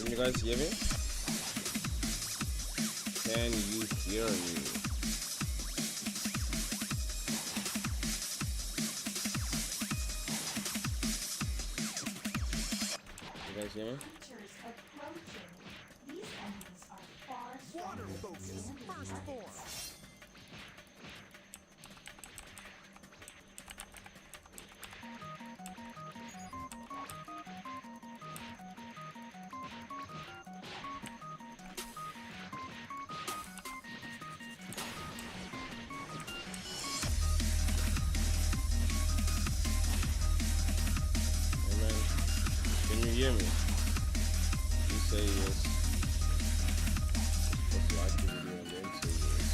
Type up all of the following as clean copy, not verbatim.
Can you guys hear me? Can you hear me? You guys hear me? Water focus, first form. Amen. Can you hear me? You say yes. Just like the video and then say yes.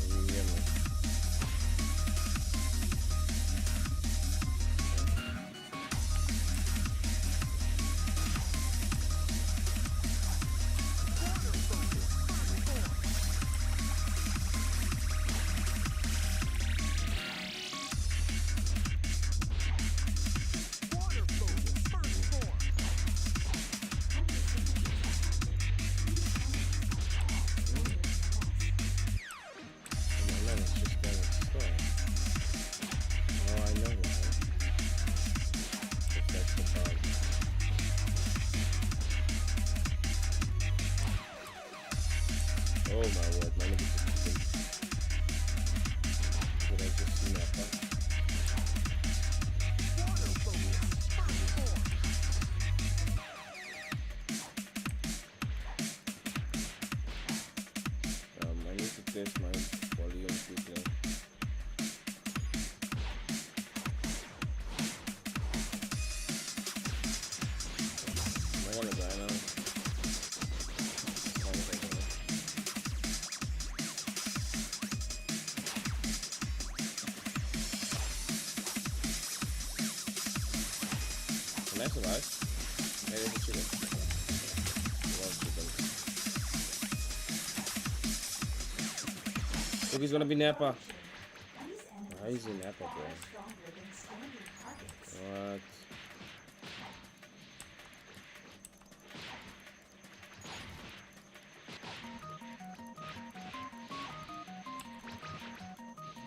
Can you hear me? Water focus, first form. Oh man, it's just gonna start. Oh, I know that. If that's the problem. Oh my word, my nigga just sleep. Did I just see that? Huh? Water focus, first form. I need to test my volume quickly. Am I gonna die now? Sounds like it. Can I survive? Maybe it's a chicken. I love chicken. Look, he's gonna be Napa. Why is he Napa, bro? What?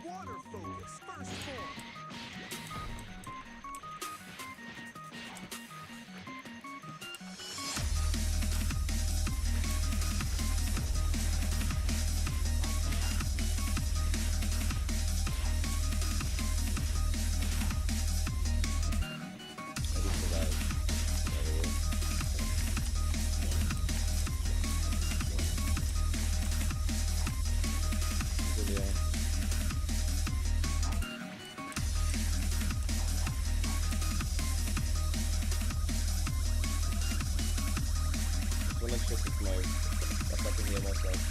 Water focus, first form. I did survive. By the way. Good, yeah. Just wanna check if I can hear myself.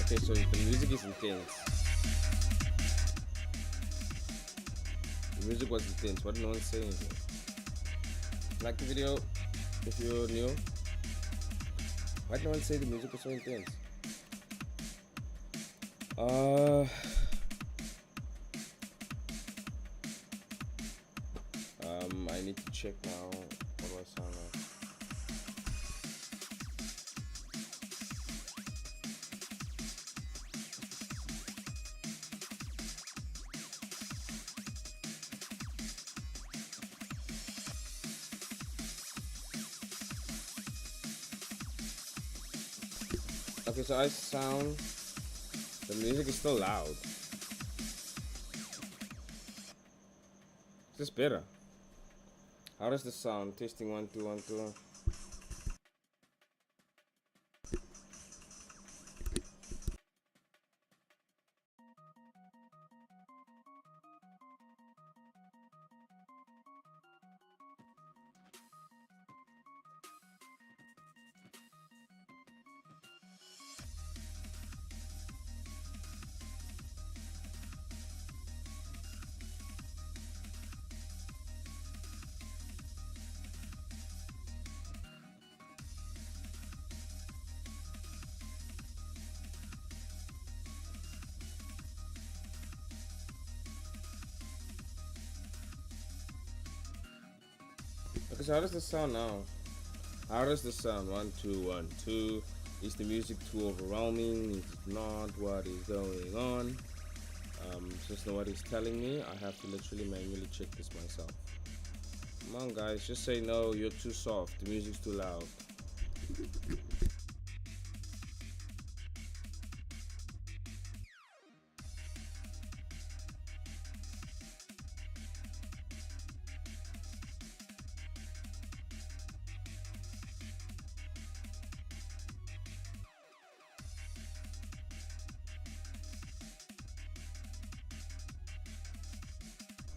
Okay, so the music is intense. The music was intense. What did no one say anything? Like the video if you're new. Why did no one say the music was so intense? I need to check now. What do I sound like? Okay, so I sound. The music is still loud. Is this better? How does this sound? Testing 1 2 1 2. Okay, so how does this sound now? How does this sound? 1 2 1 2. Is the music too overwhelming? Is it not? What is going on? Since nobody's telling me, I have to literally manually check this myself. Come on, guys, just say no. You're too soft. The music's too loud.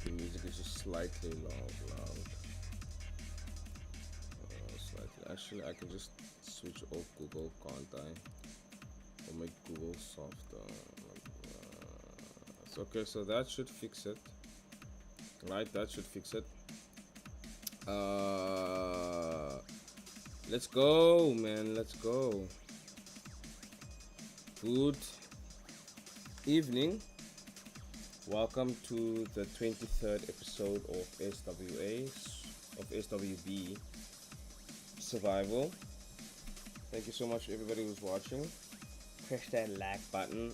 The music is just slightly loud. Slightly. Actually, I can just switch off Google, can't I? Or make Google softer. It's okay, so that should fix it. Right, that should fix it. Let's go, man. Let's go. Good evening. Welcome to the 23rd episode of SWB Survival. Thank you so much, everybody who's watching. Press that like button.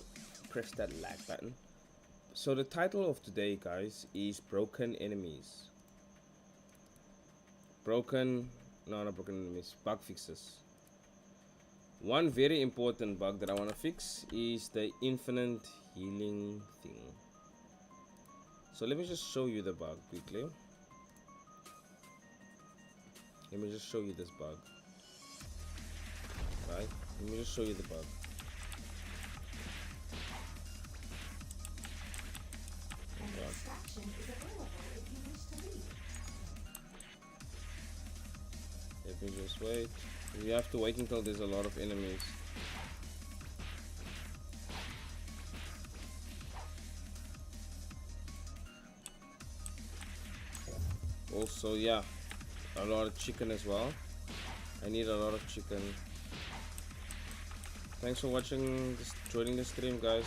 Press that like button. So the title of today, guys, is Broken Enemies. Not broken enemies, bug fixes. One very important bug that I want to fix is the infinite healing thing. So let me just show you the bug quickly. Let me just show you this bug. Right? Let me just show you the bug. Let me just wait. You have to wait until there's a lot of enemies. Also, yeah, a lot of chicken as well. I need a lot of chicken. Thanks for watching, joining the stream, guys.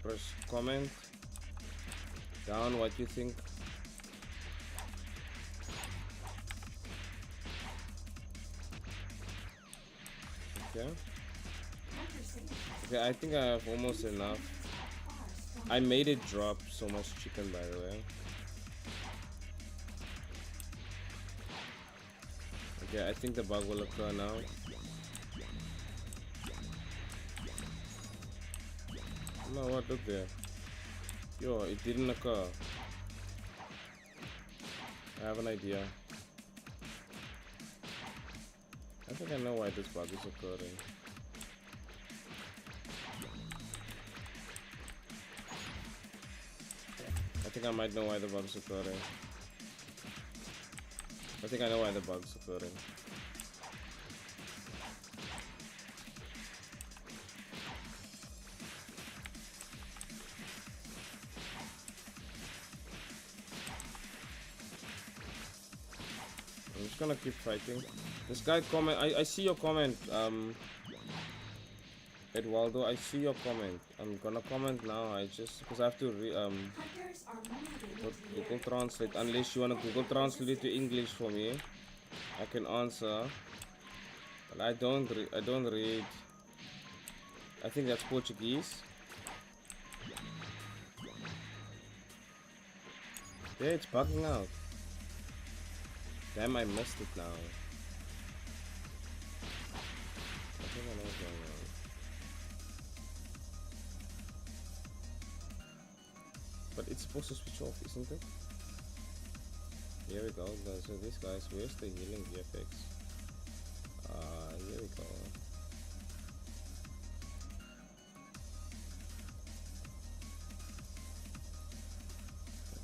Press comment down what you think. Okay, I think I have almost enough. I made it drop so much chicken, by the way. Okay, I think the bug will occur now. No, what? Look there. Yo, it didn't occur. I have an idea. I think I know why this bug is occurring. I think I might know why the bug's occurring. I think I know why the bug's occurring. I'm just gonna keep fighting. This guy comment. I see your comment, Eduardo. I see your comment. I'm gonna comment now. I just because I have to Google Translate. Unless you wanna Google Translate it to English for me, I can answer. But I don't read. I think that's Portuguese. Yeah, it's bugging out. Damn, I missed it now. I think I know what's going on. But it's supposed to switch off, isn't it? Here we go. So this guy's, where's the healing VFX? Here we go.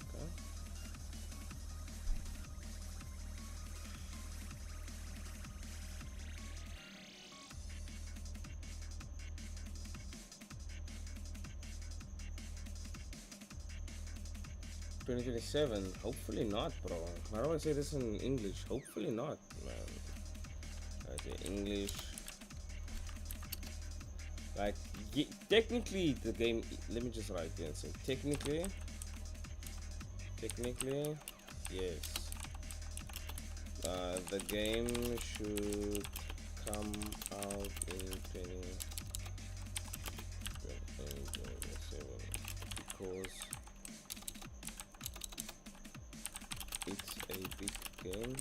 Okay. 2027. Hopefully not, bro. How do I say this in English? Hopefully not, man. Okay, English. Like, technically, the game. Let me just write here and say technically, Yes. The game should come out in 2027 because it's a big game.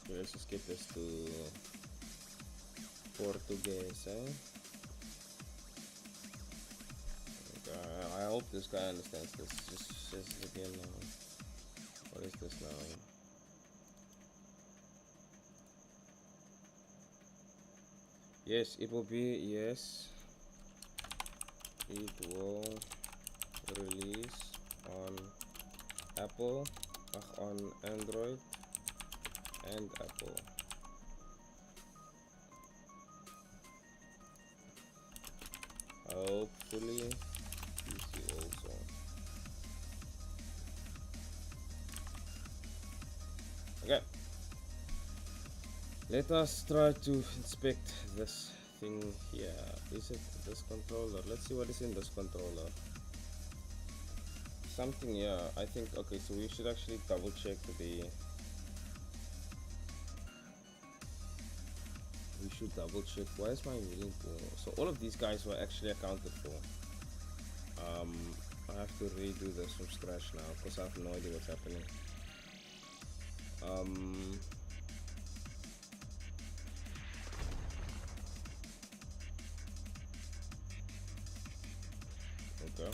Okay, let's just get this to Portuguese, eh? Okay, I hope this guy understands this. Just again now. What is this now? Yes, it will be, yes. It will release on Apple, on Android and Apple. Hopefully PC also. Okay. Let us try to inspect this thing here. Is it this controller? Let's see what is in this controller. Something here, I think. Okay, so we should actually double check the. We should double check. Why is my healing pool? So all of these guys were actually accounted for. I have to redo this from scratch now because I have no idea what's happening. Okay.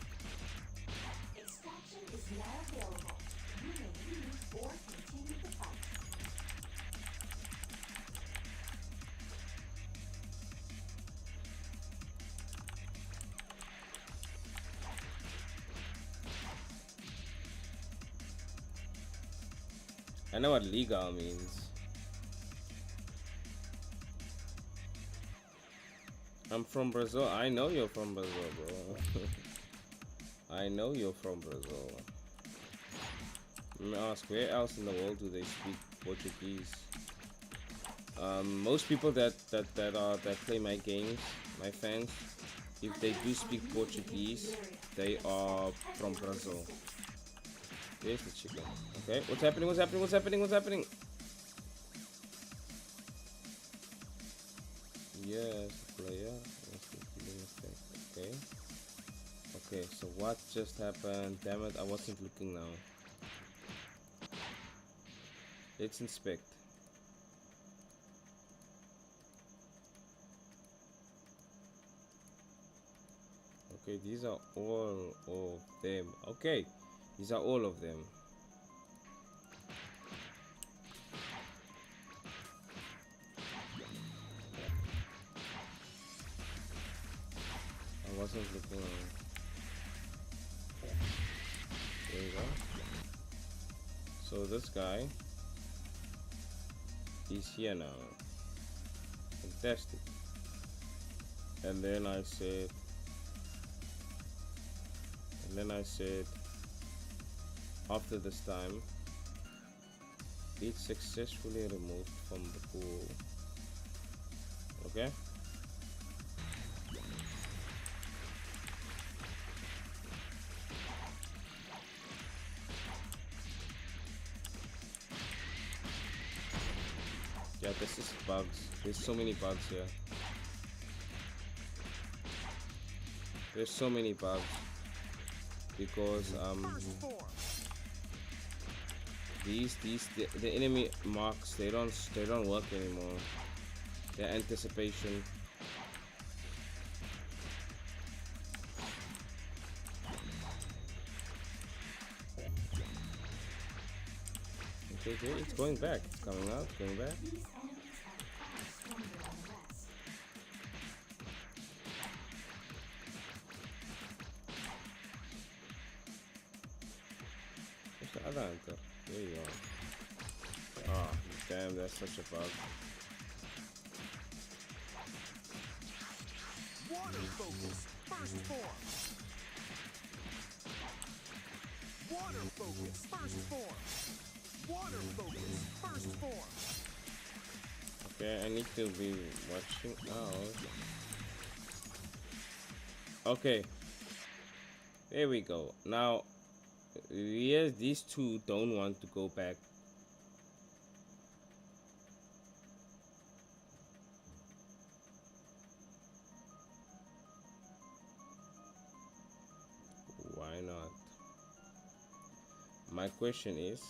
Extraction is now available. You may leave or continue the fight. I know what legal means. I'm from Brazil. I know you're from Brazil, bro. I know you're from Brazil. Let me ask, where else in the world do they speak Portuguese? Most people that play my games, my fans, if they do speak Portuguese, they are from Brazil. There's the chicken. Okay, what's happening? What's happening? What's happening? What's happening? Yes, player. Okay. Okay, so what just happened? Damn it, I wasn't looking now. Let's inspect. Okay, these are all of them. Okay, these are all of them. I wasn't looking. There you go. So this guy is here now. Fantastic. And then I said, after this time, it's successfully removed from the pool. Okay? Yeah, this is bugs. There's so many bugs here. There's so many bugs because the enemy marks, they don't work anymore. Their anticipation. Okay, it's going back. It's coming out, going back. Where's the other anchor? There you are. Ah, damn, that's such a bug. Water focus, first form. Water focus, first form. Water focus, first form. Okay, I need to be watching out. Okay, there we go. Now, yes, these two don't want to go back. Why not? My question is,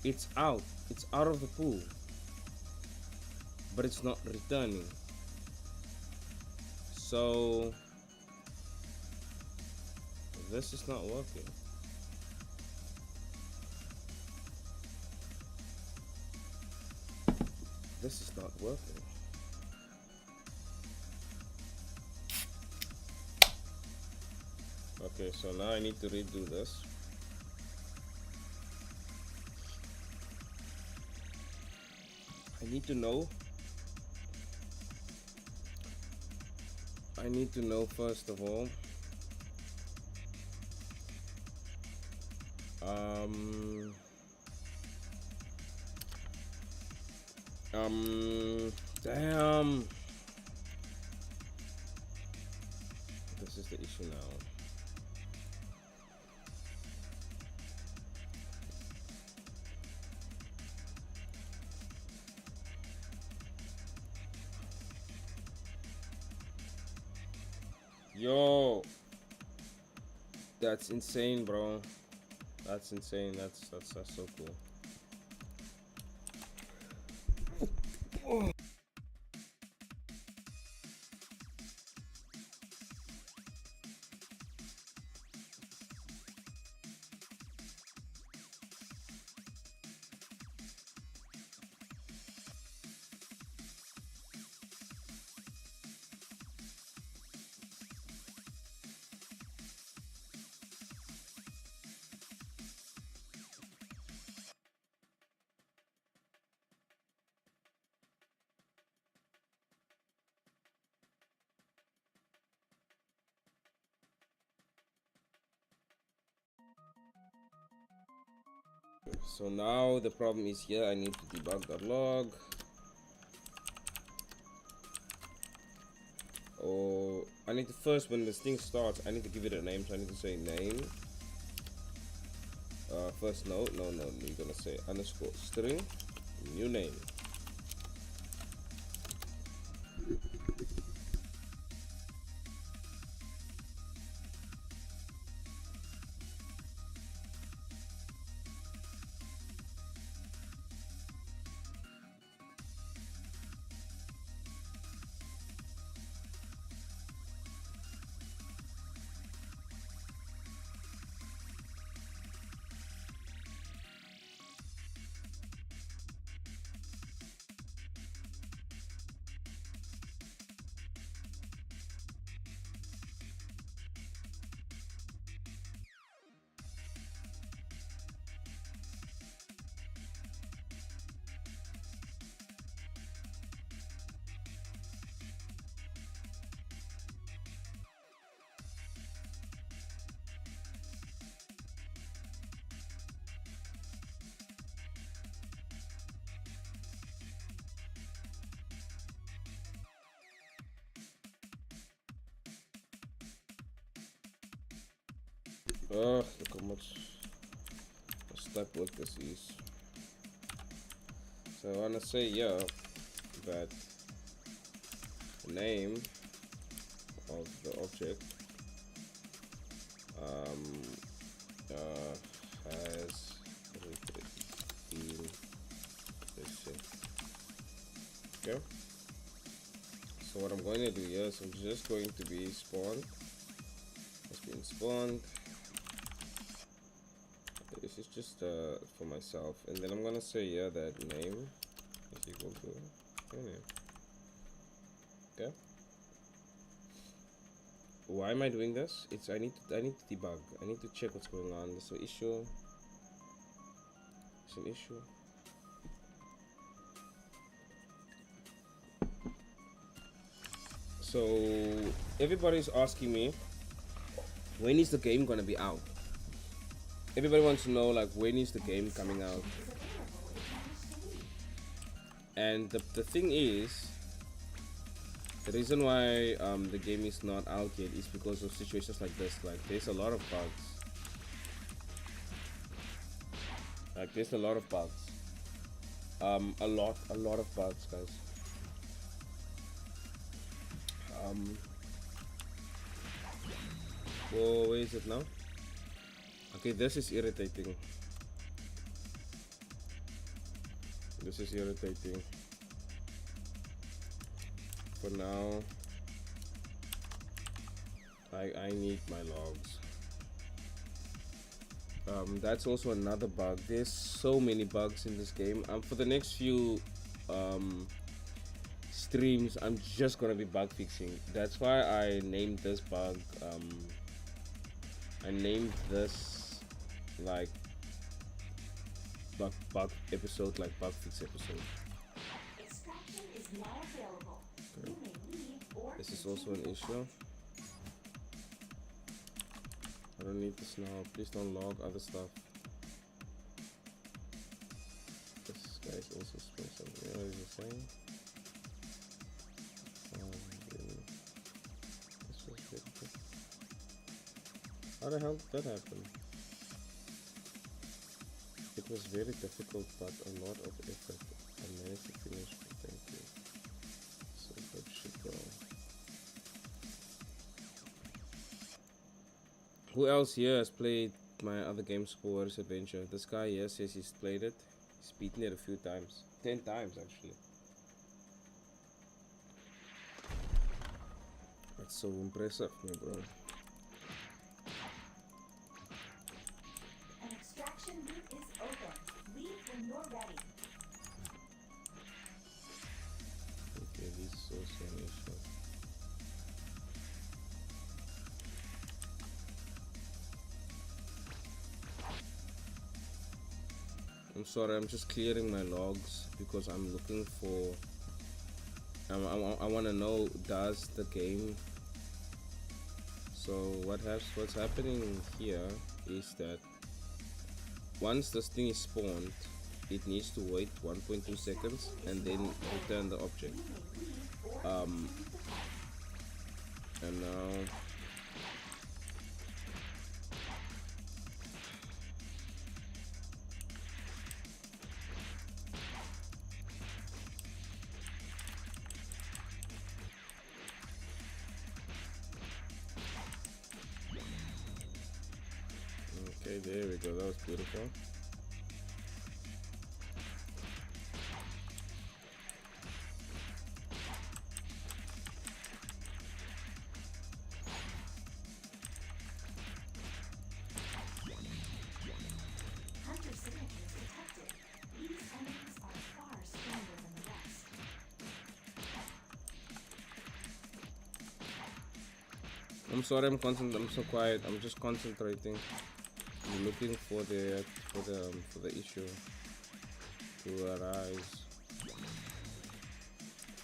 it's out. It's out of the pool. But it's not returning. So this is not working. This is not working. Okay, so now I need to redo this. I need to know. I need to know first of all. Damn. This is the issue now. Yo, that's insane, bro. That's insane. That's so cool. So now the problem is here. I need to debug the log. Or I need to first, when this thing starts, I need to give it a name. So I need to say name. First note, no, you're gonna say underscore string, new name. Look how much step work this is. So I wanna say that the name of the object has been okay. So what I'm going to do here is I'm just going to be spawned. It's been spawned. This is just for myself, and then I'm gonna say that name is equal to name. Okay. Why am I doing this? I need to debug. I need to check what's going on. There's an issue. It's an issue. So everybody's asking me, when is the game gonna be out? Everybody wants to know, like, when is the game coming out? And the thing is, the reason why the game is not out yet is because of situations like this. Like, there's a lot of bugs. Like, there's a lot of bugs. A lot of bugs, guys. Whoa, where is it now? Okay, this is irritating. This is irritating. For now, I need my logs. That's also another bug. There's so many bugs in this game. For the next few streams, I'm just gonna be bug fixing. That's why I named this bug. I named this like bug episode, like bug fix episode. Extraction is now available. You may leave or This is also an issue. I don't need this now. Please don't log other stuff. This guy is also spelling something. What is he saying? This was very good. How the hell did that happen? It was very difficult, but a lot of effort. I managed to finish. Thank you. So that should go. Who else here has played my other games for Warrior's Adventure? This guy here says he's played it. He's beaten it a few times. 10 times actually. That's so impressive, my bro. an extraction route is open. Leave when you're ready. Okay, this is also an issue. I'm sorry, I'm just clearing my logs because I'm looking for. I want to know, does the game. So what's happening here is that once this thing is spawned, it needs to wait 1.2 seconds and then return the object. And now. Okay, there we go. That was beautiful. Hunter signatures detected. These enemies are far stronger than the rest. I'm sorry, I'm so quiet. I'm just concentrating. I'm looking for the issue to arise.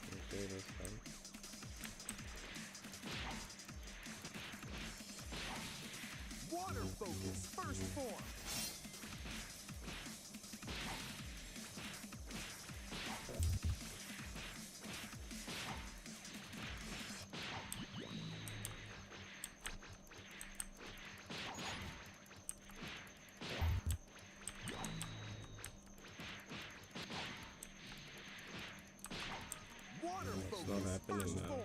Okay, that's fine. Water focus, first form. Water It's not focus, happening first now. form.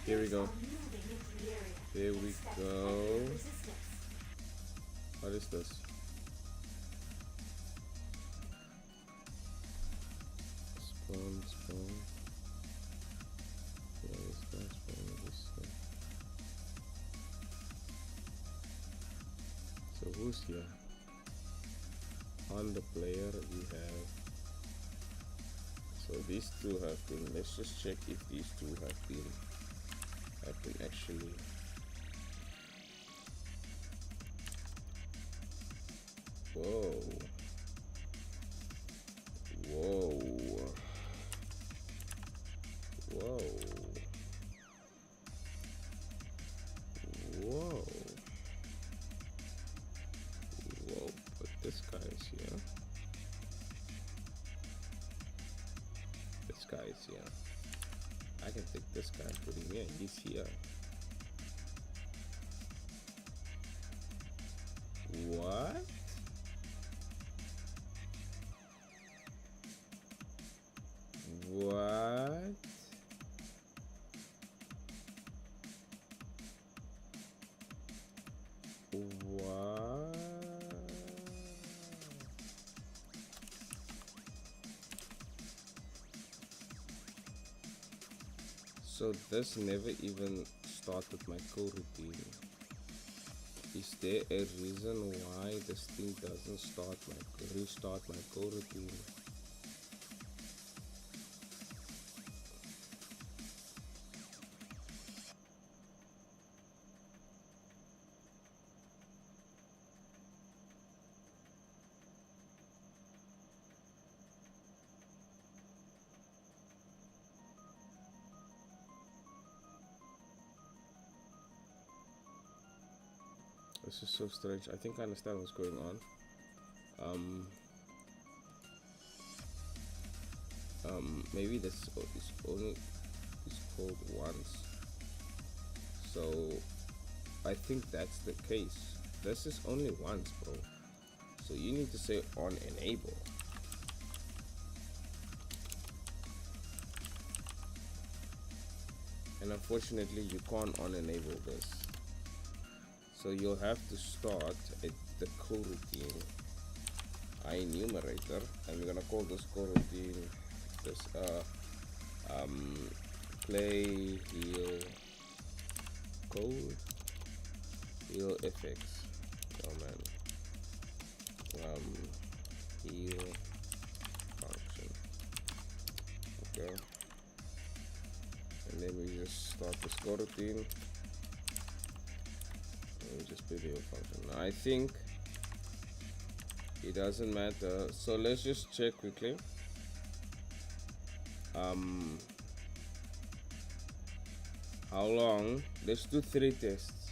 Here we go. Hunters are moving into the area. There we Expect go. heavy resistance. What is this? Spawn. Yeah, this guy spawn this guy. So who's here? On the player we have. So these two have been. Let's just check if these two have been actually Whoa. Whoa. Whoa. Whoa. Whoa. But this guy is here. This guy is here. I can take this guy and put him here. He's here. What? What? What? So this never even started my coroutine. Is there a reason why this thing doesn't restart my coroutine? This is so strange. I think I understand what's going on. Maybe this is only called once. So I think that's the case. This is only once, bro. So you need to say on enable. And unfortunately you can't on enable this. So you'll have to start at the coroutine enumerator, and we're gonna call this coroutine this play heal code heal fx. Oh man. Heal function. Okay. And then we just start this coroutine. Just video function. I think it doesn't matter. So let's just check quickly. How long? Let's do 3 tests.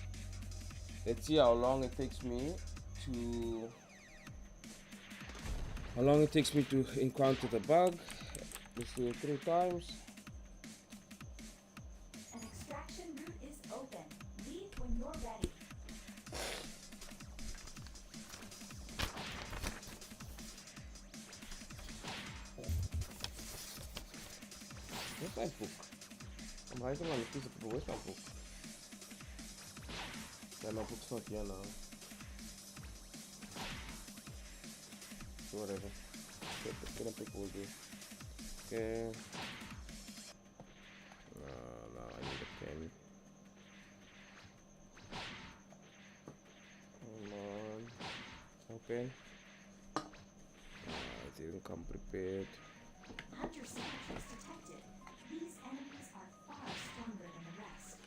Let's see how long it takes me to encounter the bug. Let's do it 3 times. An extraction route is open. Leave when you're ready. Where's my book? I'm writing on a piece of paper. Where's my book? Yeah, my book's not here now. So whatever. Get a pick will do. Okay. Now I need a pen. Come on. Open. It didn't come prepared. Hunter signatures detected. These enemies are far stronger than the rest.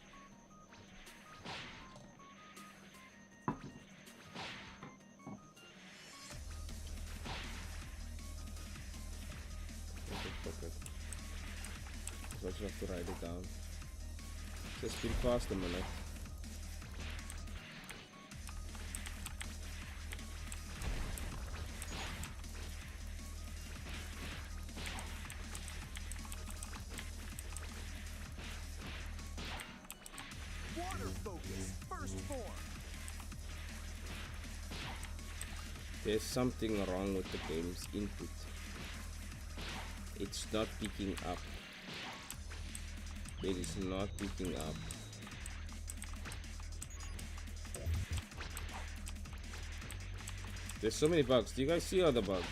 So I just have to write it down. Just been fast a minute. Water focus, first form. There's something wrong with the game's input. It's not picking up. It is not picking up. There's so many bugs. Do you guys see other bugs?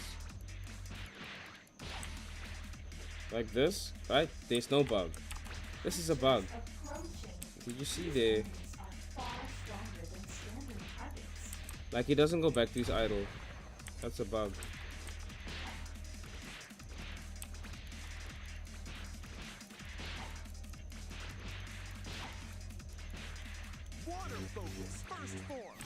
Like this, right? There's no bug. This is a bug. Did you see there? Like, he doesn't go back to his idle. That's a bug. Water focus, first form.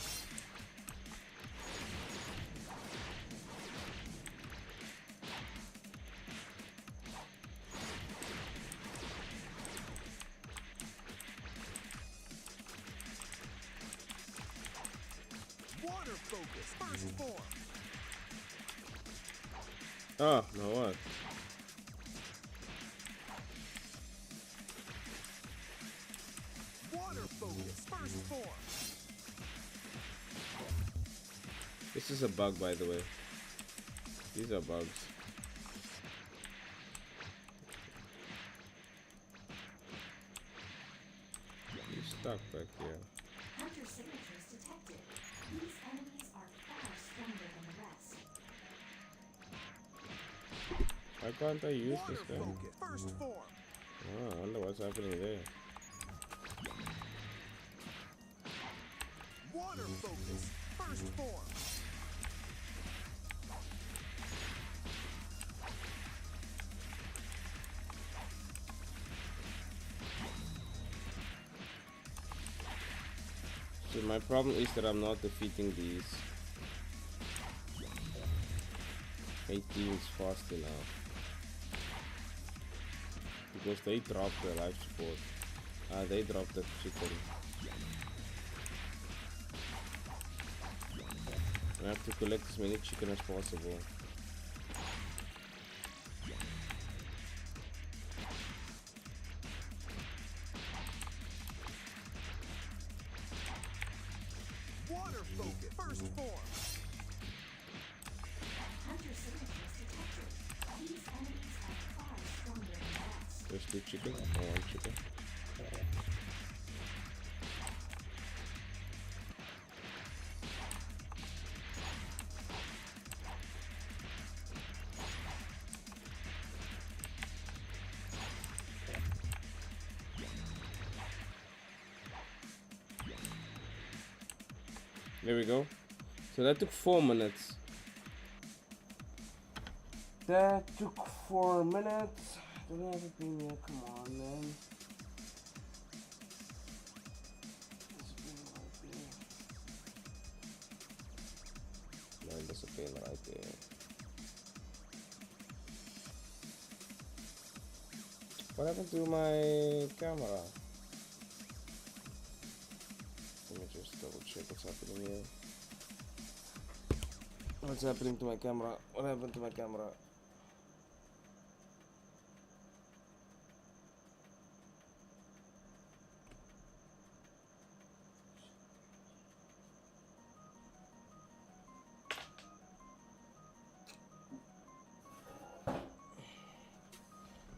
first form. Oh, now what? Water focus, first form. This is a bug, by the way. These are bugs. You're stuck back here. Hunter signatures detected. These enemies are far stronger than the rest. Why can't I use Water this thing? focus, first form. Oh, I wonder what's happening there. Water focus, first form. So my problem is that I'm not defeating these 18s fast enough. Because they drop their life support. They drop the chicken. I have to collect as many chicken as possible. Water focus, first form. Hunter signatures detected. These enemies are far stronger than the rest. There's 2 chicken. Oh, 1 chicken. There we go. So that took 4 minutes. That took 4 minutes. Don't have it been here. Come on, man. It's been right there. No, there's a pin right there. What happened to my camera? Let me just double check what's happening here. What's happening to my camera? What happened to my camera?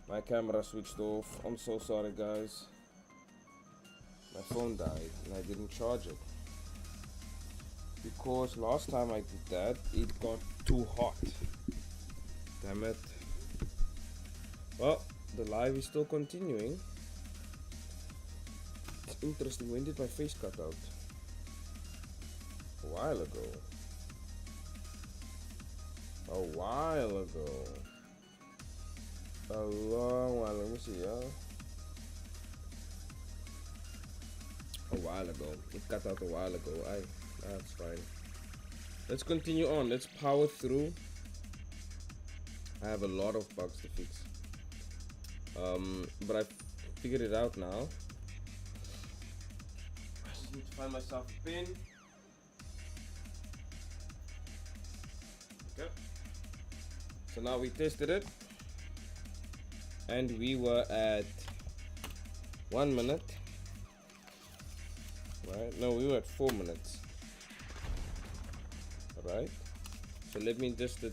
My camera switched off. I'm so sorry, guys. My phone died and I didn't charge it. Because last time I did that, it got too hot. Damn it. Well, the live is still continuing. It's interesting. When did my face cut out? A while ago. A while ago. A long while. Let me see, yeah. A while ago. It cut out a while ago. That's fine. Let's continue on. Let's power through. I have a lot of bugs to fix. But I figured it out now. I just need to find myself a pin. Okay. So now we tested it. And we were at 1 minute. Right? No, we were at 4 minutes. Right? So let me just the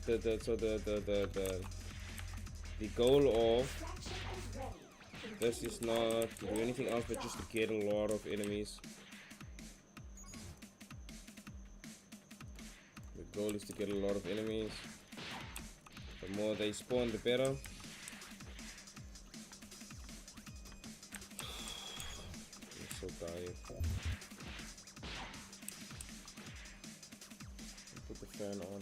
goal of this is not to do anything else but just to get a lot of enemies. The goal is to get a lot of enemies. The more they spawn, the better. I'm so tired. Put the fan on.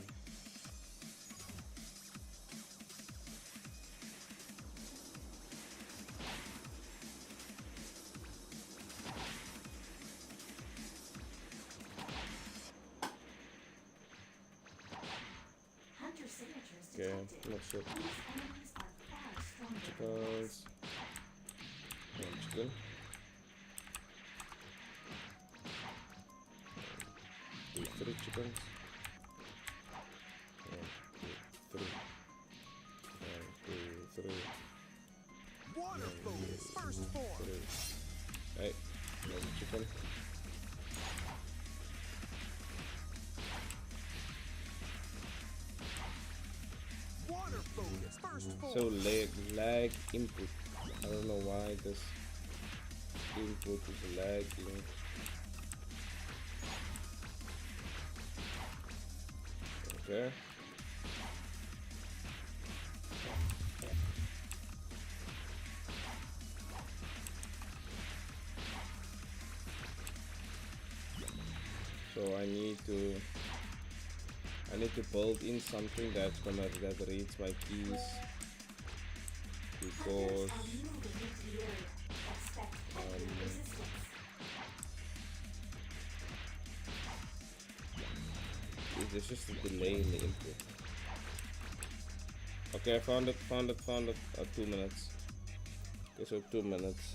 Hunter signatures Okay, detected. no shit. These enemies are far stronger than the Chickens. rest. One chicken. Three chickens. three. Water focus, first form. Three. Hey, another chicken. Water focus, first form. So lag input. I don't know why this input is lagging. Okay. So I need to build in something that reads my keys, because Hunters are moving into the area. Expect heavy resistance. there's just a delay in the input. Okay, I found it. 2 minutes. Okay, so 2 minutes.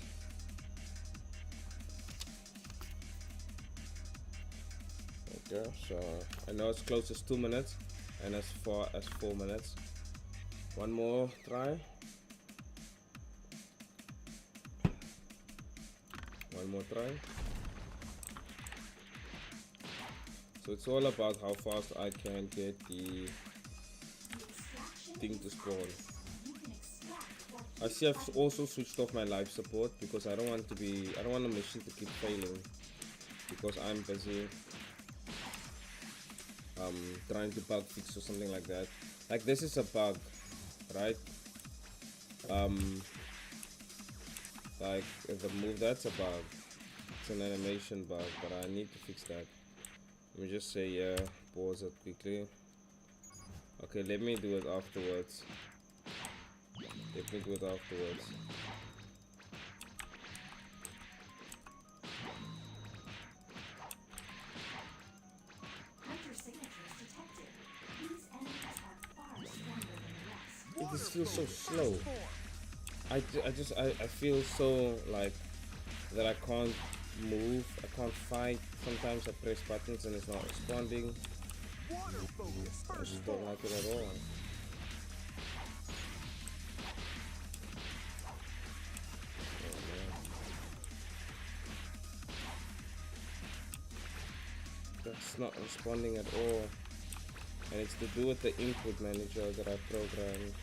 Okay, so I know it's close as 2 minutes and as far as 4 minutes. One more try. One more try. So it's all about how fast I can get the thing to spawn. I see I've also switched off my life support because I don't want the mission to keep failing, because I'm busy trying to bug fix or something like that. Like this is a bug, right? Like the move, that's a bug. It's an animation bug, but I need to fix that. Let me just say pause it quickly. Okay, let me do it afterwards. Hunter signatures detected. These enemies are far stronger than the rest. It just feels so slow. I feel so like that I can't move, I can't fight. Sometimes I press buttons and it's not responding. Water focus, I first just don't form. like it at all. Oh, man. That's not responding at all. And it's to do with the input manager that I programmed.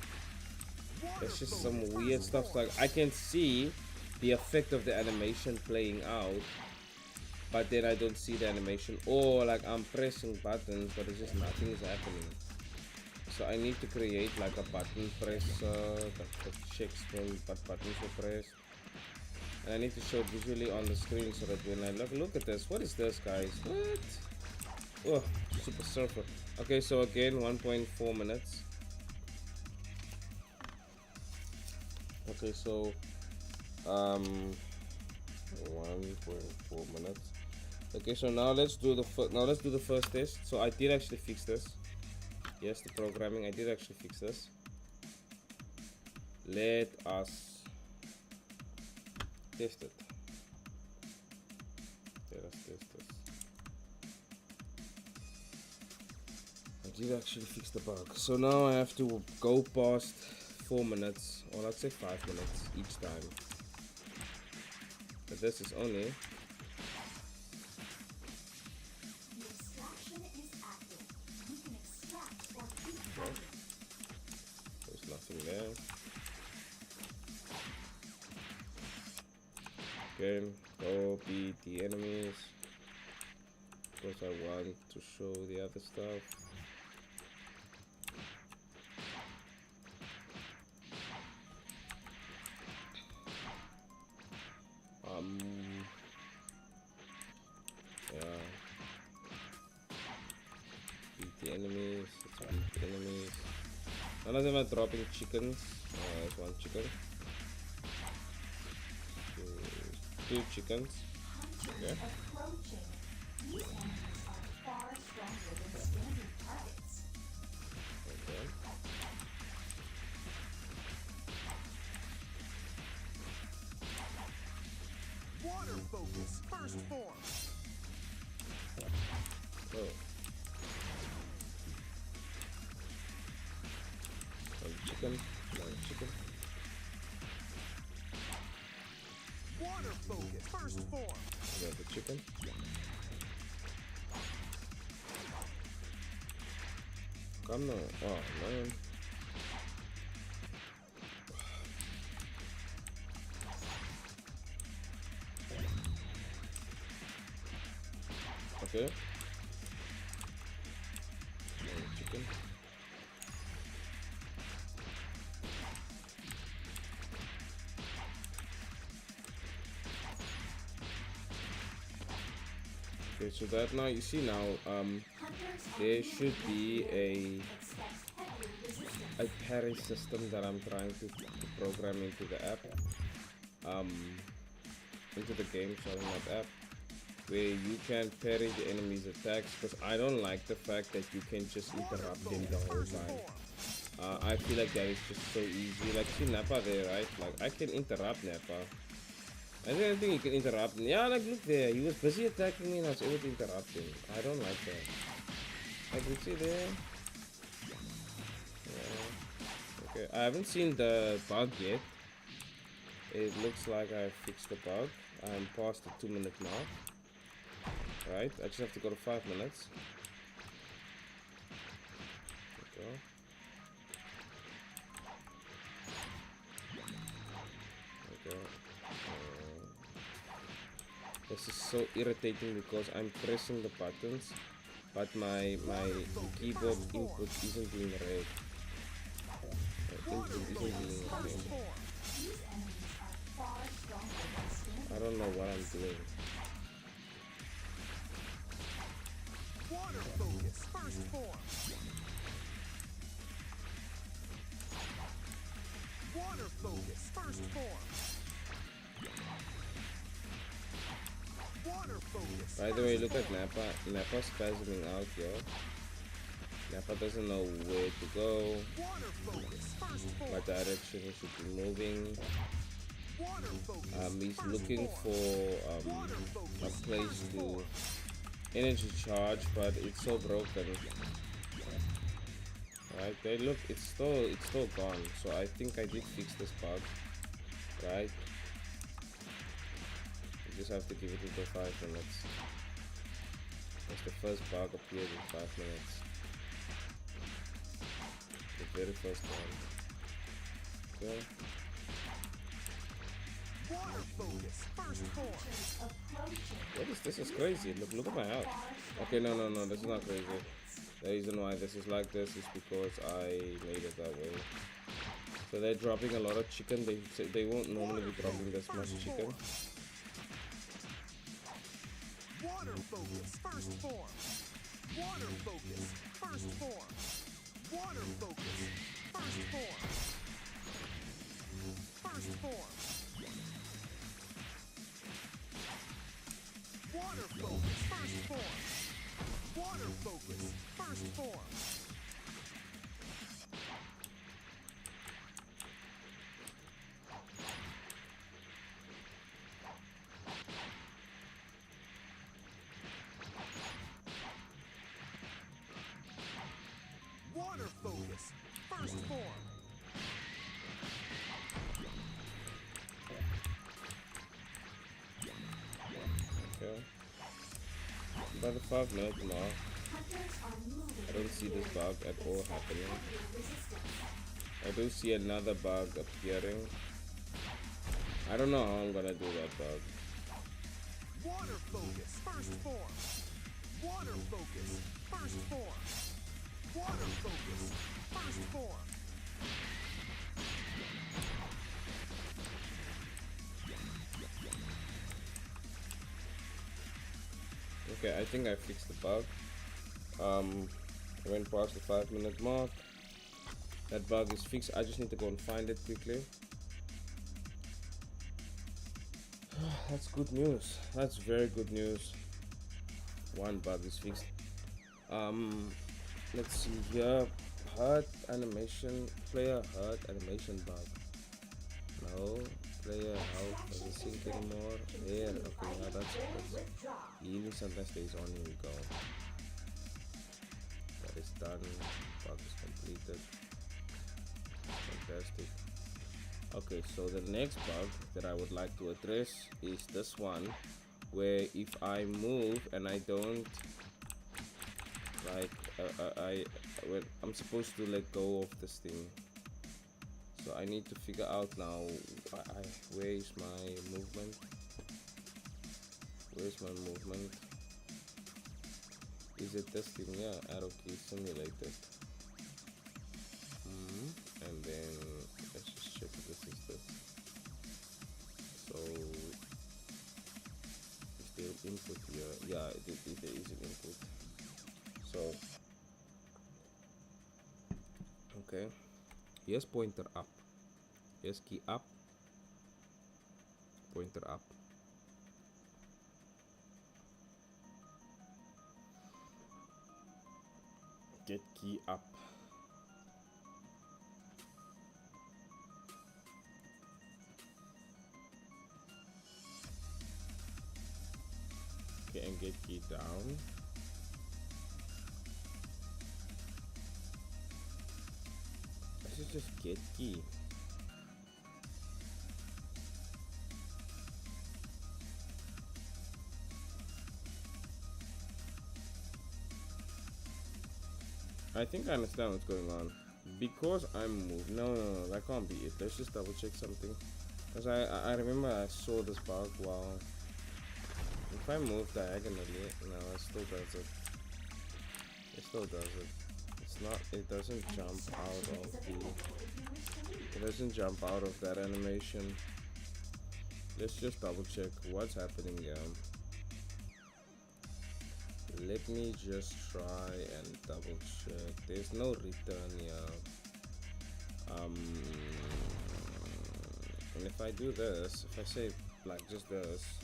It's just some weird stuff. Like I can see the effect of the animation playing out, but then I don't see the animation, or like I'm pressing buttons but it's just nothing is happening. So I need to create like a button presser that checks when buttons are pressed, and I need to show it visually on the screen so that when I look at this, what is this, guys? What? Oh, super surfer. Okay, so again 1.4 minutes. Okay, so 1.4 minutes. Okay, so now let's do the first test. So I did actually fix this. Yes, the programming, I did actually fix this. Let us test it. Let us test this. I did actually fix the bug. So now I have to go past 4 minutes, or let's say 5 minutes each time. But this is only The extraction is active. You can extract or keep fighting. there's nothing there. Okay, go beat the enemies. Because I want to show the other stuff. Yeah. Beat the enemies. Let's beat the enemies. None of them are dropping chickens. There's one chicken. Two chickens. Okay. Approaching. These enemies are far stronger than standard targets. Okay. Water focus, first form. Oh. One chicken. One chicken. focus. First form. We got the chicken. Come on. Oh man. Okay. Chicken. Okay, so that now you see now there should be a parry system that I'm trying to program into the app, into the game, sorry, not app, where you can parry the enemy's attacks, because I don't like the fact that you can just interrupt them the whole time. I feel like that is just so easy. Like, see Nappa there, right? Like, I can interrupt Nappa. I don't think you can interrupt him. Yeah, like, look there. He was busy attacking me and I was able to interrupt him. I don't like that. Like, you see there? Yeah. Okay, I haven't seen the bug yet. It looks like I fixed the bug. I'm past the 2-minute mark. Right, I just have to go to 5 minutes. Okay. Okay. This is so irritating because I'm pressing the buttons, but my keyboard input isn't being read. I don't know what I'm doing. Water focus. First form. Water focus. First form. Water focus. By the way, look at Nappa. Nappa's spasming out, yo. Nappa doesn't know where to go, Water focus. First form. what direction he should be moving. Water focus. He's First looking form. for Water a focus. place First to form. energy charge, but it's so broken. Right, they look, it's still gone. So I think I did fix this bug, right? You just have to give it until 5 minutes. That's the first bug appeared in 5 minutes. The very first one. Okay. Water focus. First form. What is this? Is crazy. Look at my health. Okay, no, this is not crazy. The reason why this is like this is because I made it that way. So they're dropping a lot of chicken. They won't normally be dropping this much chicken. Water focus. First form. Water focus. First form. Water focus. First form. First form. Water focus. First form. Water focus. First form. Water focus. First form. Okay. By the 5 minute mark, I don't see this bug at all happening. I do see another bug appearing. I don't know how I'm gonna do that bug. Water focus. First form. Water focus. First form. Water focus. First form. Okay, I think I fixed the bug. I went past the 5 minute mark. That bug is fixed. I just need to go and find it quickly. That's good news. That's very good news. One bug is fixed. Let's see here. Hurt animation. Player hurt animation bug. No. Player health doesn't sync anymore. There. Okay, now that's healing sometimes stays on. Here we go. That is done. Bug is completed. Fantastic. Okay, so the next bug that I would like to address is this one, where if I move and I don't like when I'm supposed to let go of this thing. So I need to figure out now where is my movement? Where's my movement? Is it this thing? Yeah, arrow key simulated. And then let's just check if this is this. So is there input here? Yeah, there is an input. So okay, here's pointer up. Here's key up. Pointer up. Get key up. Okay, and get key down. I should just get key. I think I understand what's going on. Because I'm moved. No, that can't be it. Let's just double check something. Because I remember I saw this bug while. If I move diagonally, no, it still does it. It still does it. It's not. It doesn't jump out of the. It doesn't jump out of that animation. Let's just double check what's happening here. Let me just try and double check. There's no return here. And if I do this, if I say like just this,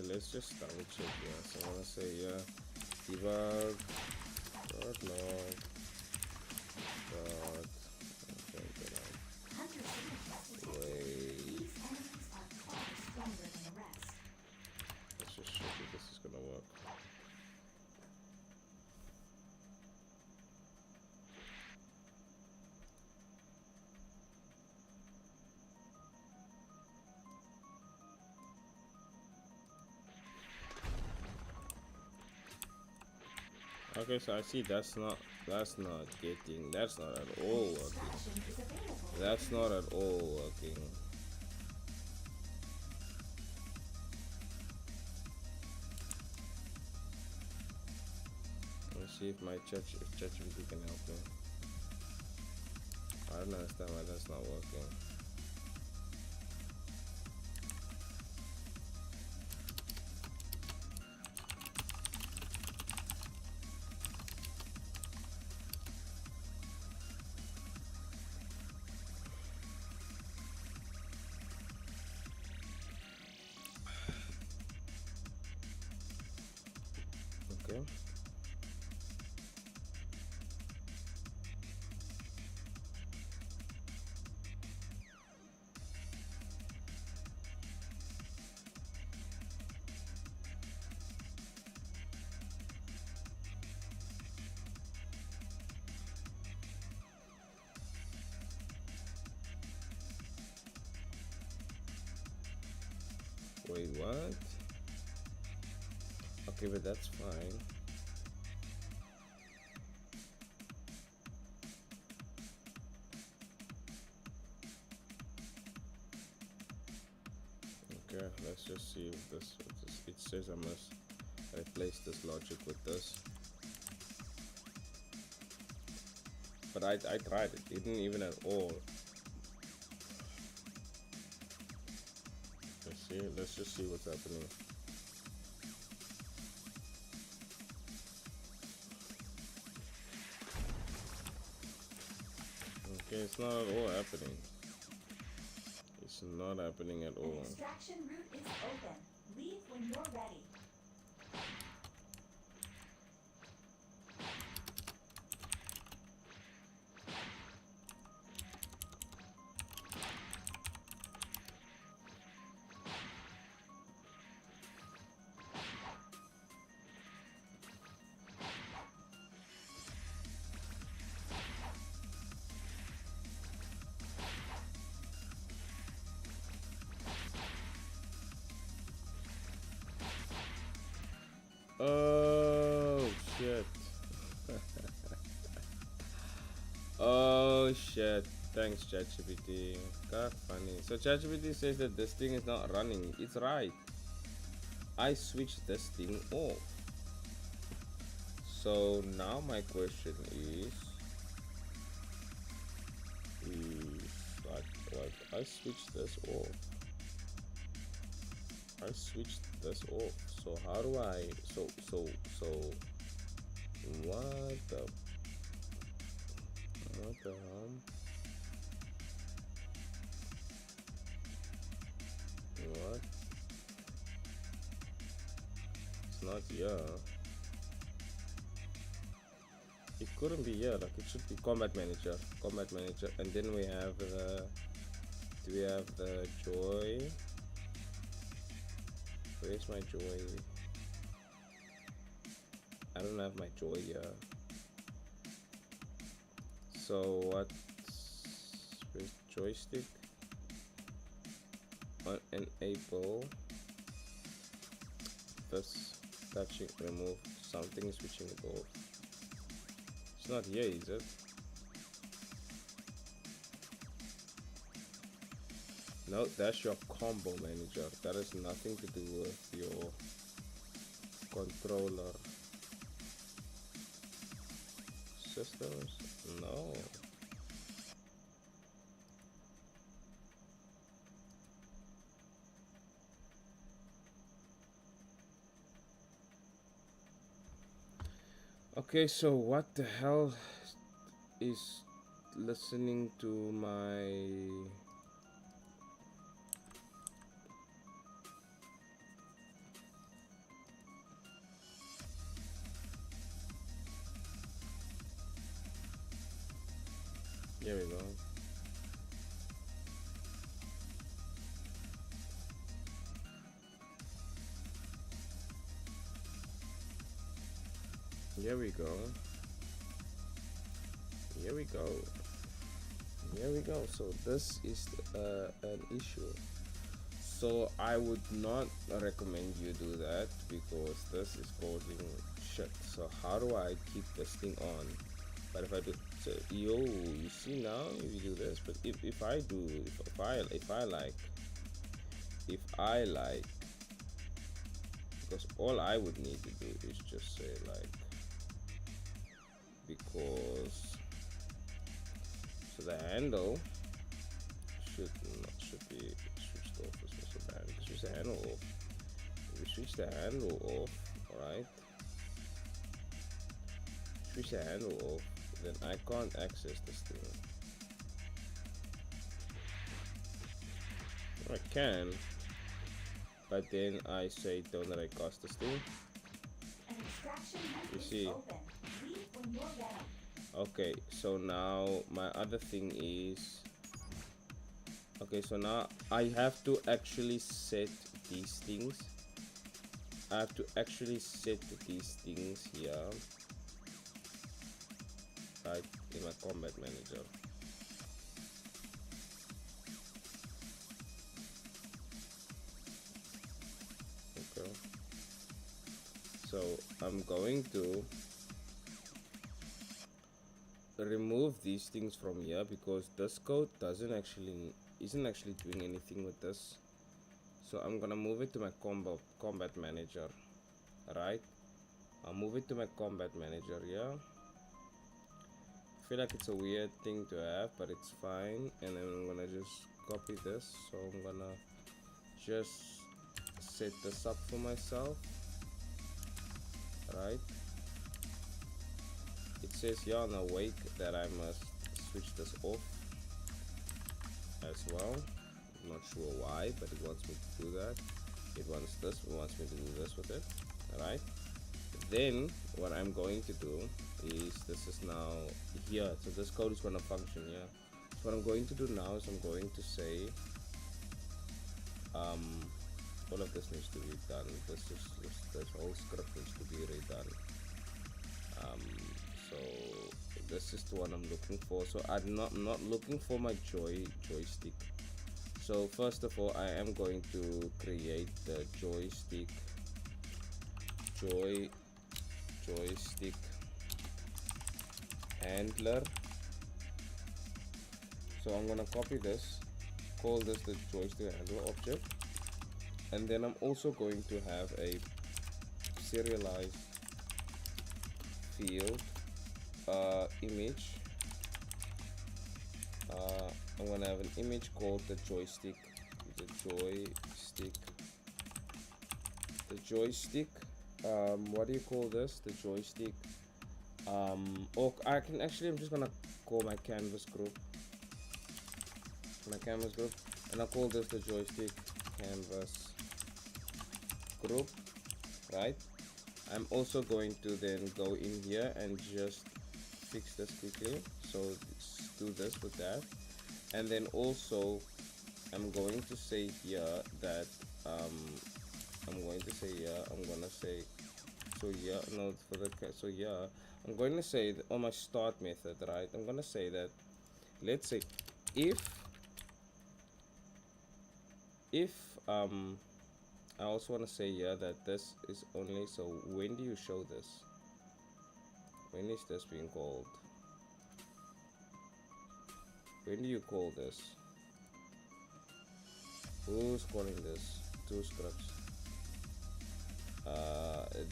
let's just double check here. So I want to say debug dot log dot wait. Let's just check if this is gonna work. Okay, so I see that's not getting, that's not at all working. That's not at all working. Let's see if my ChatGPT can help me. I don't understand why that's not working. Okay. Wait, what? Okay, but that's fine. Okay, let's just see if this, it says I must replace this logic with this. But I tried it, it didn't even at all. Let's just see what's happening. Okay, it's not at all happening. It's not happening at An all. extraction route is open. Leave when you're ready. Oh shit. Oh shit. Thanks ChatGPT. God funny. So ChatGPT says that this thing is not running. It's right. I switched this thing off. So now my question is like I switched this off. I switched this off. So how do I so what the hell? What? It's not here. It couldn't be here. Like it should be combat manager, and then we have the joy. Where's my joy? I don't have my joy here. So what's with joystick? Unenable this touching remove something is switching it off. It's not here, is it? No, that's your combo manager. That has nothing to do with your controller. Systems? No. Okay, so what the hell is listening to my Here we go. Here we go. Here we go. Here we go. So this is an issue. So I would not recommend you do that because this is causing shit. So how do I keep this thing on? But if I do, so you see now if you do this. But if I do, if I like, because all I would need to do is just say like, because so the handle should be switched off. It's so bad. Switch the handle off. If we switch the handle off, alright. Switch the handle off, then I can't access this thing. I can, but then I say don't let it cost this thing. You see. Okay, so now my other thing is, okay, so now I have to actually set these things. I have to actually set these things here, right, in my combat manager. Okay, so I'm going to remove these things from here because this code isn't actually doing anything with this. So I'm gonna move it to my combat manager, right? I'll move it to my combat manager. Yeah, I feel like it's a weird thing to have, but it's fine. And then I'm gonna just copy this. So I'm gonna just set this up for myself, right? It says here on awake that I must switch this off. as well. I'm not sure why, but it wants me to do that. It wants me to do this with it. Alright. Then what I'm going to do is, this is now here. So this code is going to function here. So what I'm going to do now is I'm going to say all of this needs to be done. This whole script needs to be redone. So this is the one I'm looking for. So I'm not looking for my joystick. So first of all, I am going to create the joystick handler. So I'm gonna copy this, call this the joystick handler object, and then I'm also going to have a serialized field image. I'm gonna have an image called the joystick. What do you call this? The joystick. Or I can actually, I'm just gonna call my canvas group. And I'll call this the joystick canvas group, right? I'm also going to then go in here and just fix this quickly. So let's do this with that, and then also I'm going to say here that I'm going to say that on my start method, right? I'm going to say that, let's say if I also want to say here that this is only, so when do you show this? When is this being called? When do you call this? Who's calling this? Two scripts.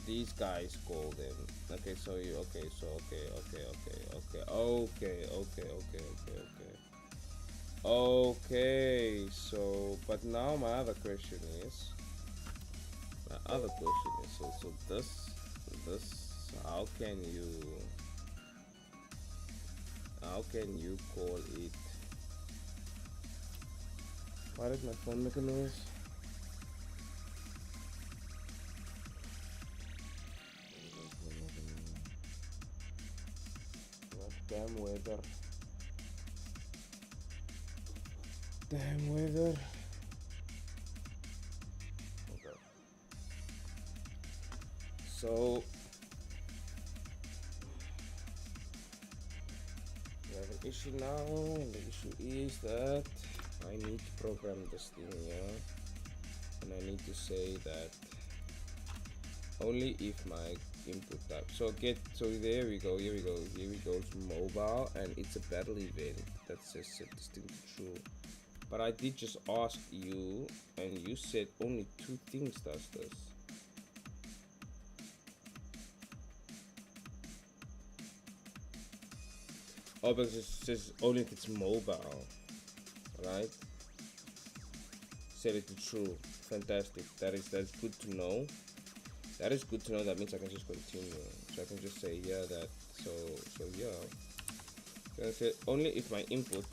These guys call them. Okay, so you okay, so but now my other question is, so this how can you call it? Why did my phone make a noise? Damn weather. Okay. So we have an issue now, and the issue is that I need to program this thing here, and I need to say that only if my input type. So there we go. Here we go. It's mobile, and it's a battle event that says set this thing to true. But I did just ask you, and you said only two things does this. Oh, but it says only if it's mobile, right? Set it to true. Fantastic. That's good to know. That is good to know. That means I can just continue. So I can just say yeah that. So yeah. So I say only if my input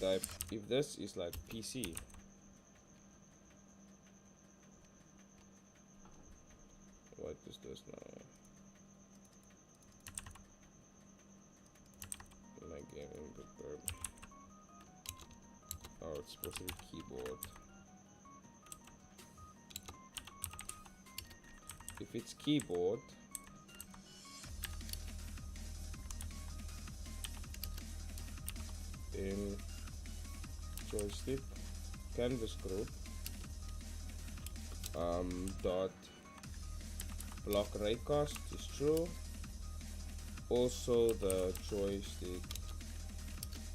type, if this is like PC, what is this now? My game input verb. Oh, it's supposed to be keyboard. If it's keyboard, then joystick canvas group dot block raycast is true. Also the joystick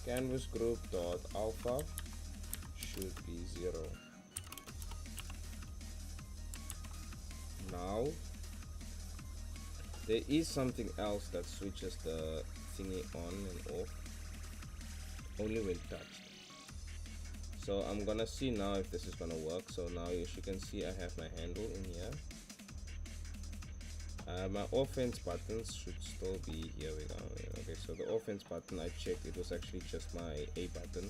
canvas group dot alpha should be 0. Now there is something else that switches the thingy on and off only when touched. So I'm gonna see now if this is gonna work. So now as you can see, I have my handle in here. My offense buttons should still be here. We go. Okay, so the offense button, I checked, it was actually just my A button.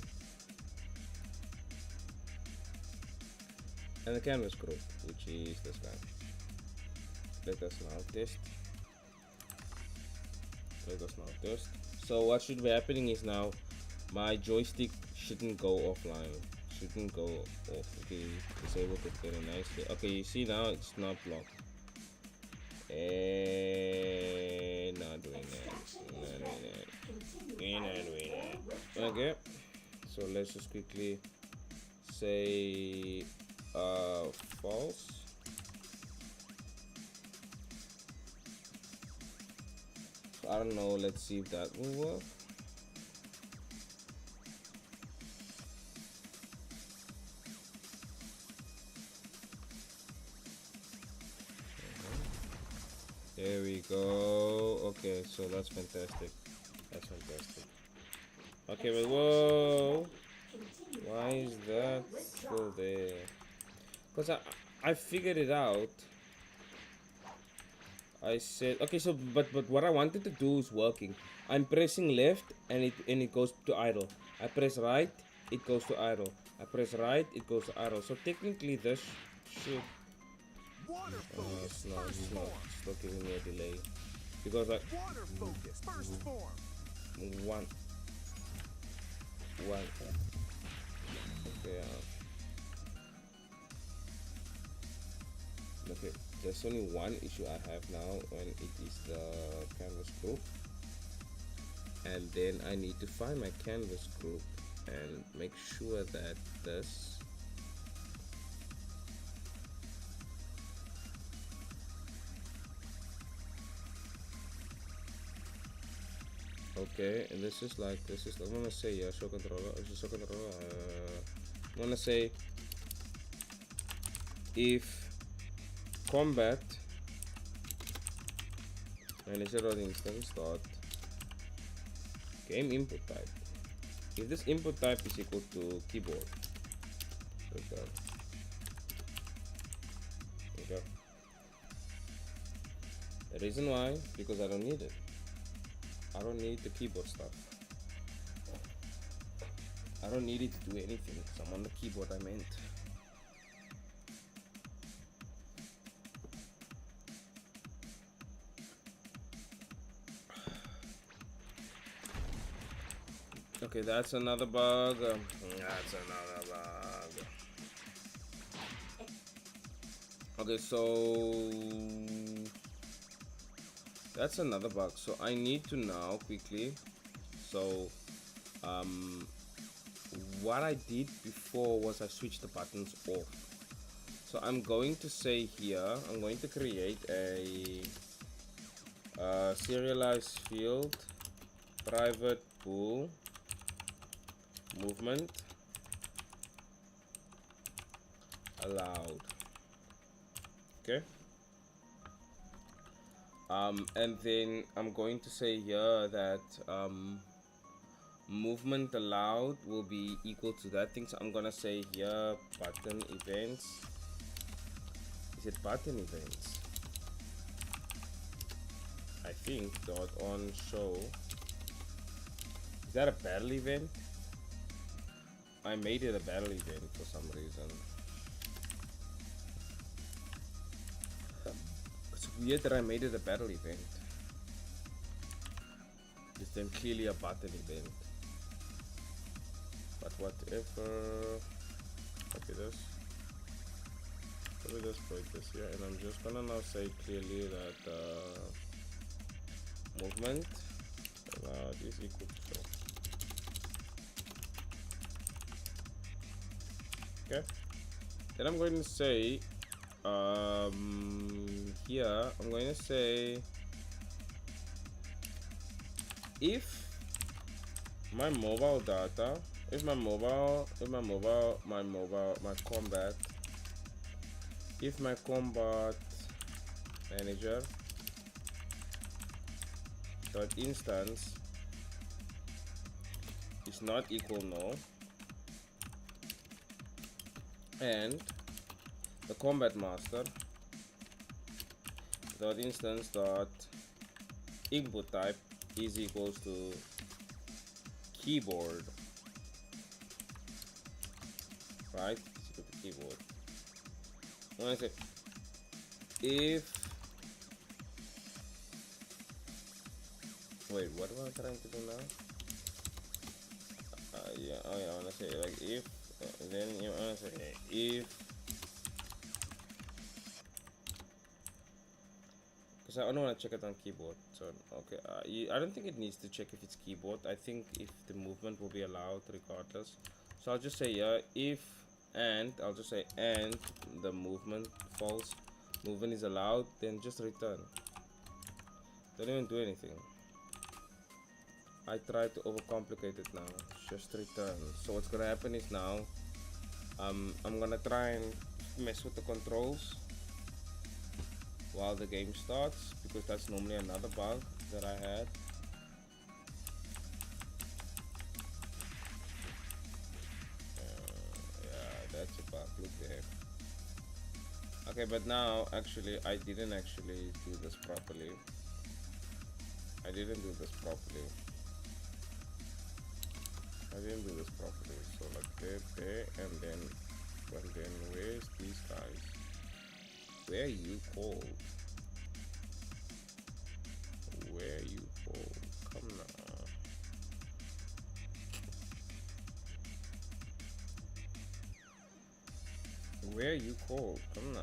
And the canvas group, which is this guy. Let us now test. So what should be happening is now my joystick shouldn't go offline, shouldn't go off. Okay, disabled it very nicely. Okay, you see now it's not blocked. And not doing that. Okay, so let's just quickly say false. So I don't know, let's see if that will work. There we go. Okay, so that's fantastic. That's fantastic. Okay, but whoa, why is that still there? Because I figured it out. I said okay, so but what I wanted to do is working. I'm pressing left and it goes to idle. I press right, it goes to idle. I press right, it goes to idle. So technically this should Water focus, it's first not form. giving me a delay because I Water focus, first form. one okay. Okay, there's only one issue I have now, and it is the canvas group. And then I need to find my canvas group and make sure that this okay, and this is I'm gonna say show controller. I'm gonna say if combat manager.instance dot game input type, if this input type is equal to keyboard, like that. Okay, the reason why, because I don't need it. I don't need the keyboard stuff. I don't need it to do anything. So I'm on the keyboard, I meant. Okay, that's another bug. That's another bug. Okay, so that's another bug. So I need to now quickly. So what I did before was I switched the buttons off. So I'm going to say here, I'm going to create a serialized field, private pool, movement allowed. Okay. And then I'm going to say here that movement allowed will be equal to that thing. So I'm gonna say here button events. Is it button events? I think dot on show. Is that a battle event? I made it a battle event for some reason. It's weird that I made it a battle event. It's then clearly a button event. But whatever. Copy this. Let me just break this here, and I'm just gonna now say clearly that movement allowed is equal to show. Okay. Then I'm going to say here I'm going to say if my mobile data, my combat, if my combat manager dot instance is not equal null, and the combat master dot instance dot input type is equals to keyboard, right? It's equal to keyboard. When I say if, wait, what am I trying to do now? Yeah, oh yeah, I wanna say like if, then you wanna say if, because I don't wanna check it on keyboard. So okay, I don't think it needs to check if it's keyboard. I think if the movement will be allowed regardless. So I'll just say yeah, if and I'll just say and the movement false, movement is allowed, then just return. Don't even do anything. I try to overcomplicate it now. Just return. So what's gonna happen is now, I'm gonna try and mess with the controls while the game starts, because that's normally another bug that I had. Yeah, that's a bug. Look there. Okay, but now actually I didn't actually do this properly. I didn't do this properly. So like there, and then where's these guys? Where you called? Where you called? Come now. Where you called? Come now.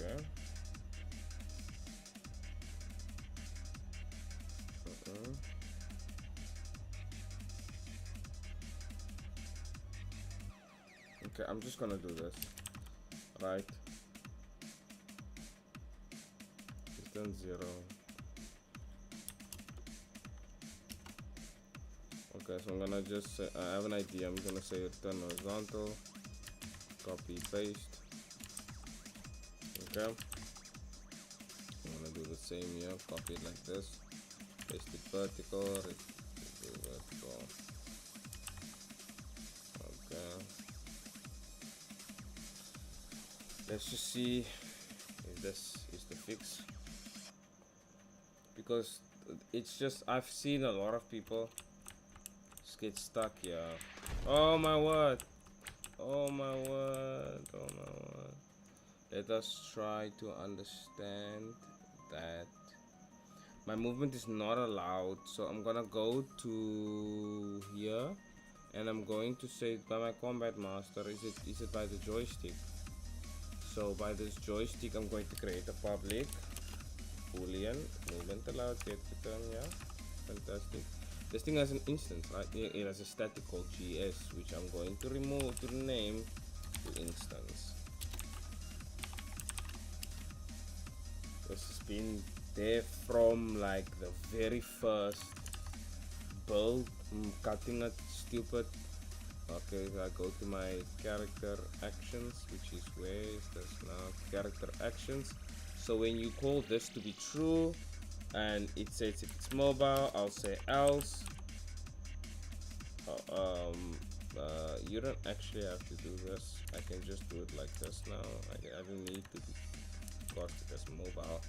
Okay. Okay, I'm just gonna do this. Right. Distance 0. Okay, so I'm gonna just say, I have an idea. I'm gonna say return horizontal, copy, paste. Okay. I'm gonna do the same here. Copy it like this. Paste it vertical. Vertical. Okay. Let's just see if this is the fix, because it's just, I've seen a lot of people just get stuck here. Oh my word. Oh my word. Oh my word. Let us try to understand that my movement is not allowed. So I'm gonna go to here and I'm going to say by my combat master, is it by the joystick? So by this joystick I'm going to create a public boolean movement allowed get return. Yeah, fantastic. This thing has an instance, right? It has a static called gs, which I'm going to remove to rename to instance. This has been there from like the very first build. I'm cutting it stupid. Okay, so I go to my character actions, which is, where is this now? Character actions. So when you call this to be true and it says if it's mobile, I'll say else. You don't actually have to do this. I can just do it like this now. I don't need to got it as mobile.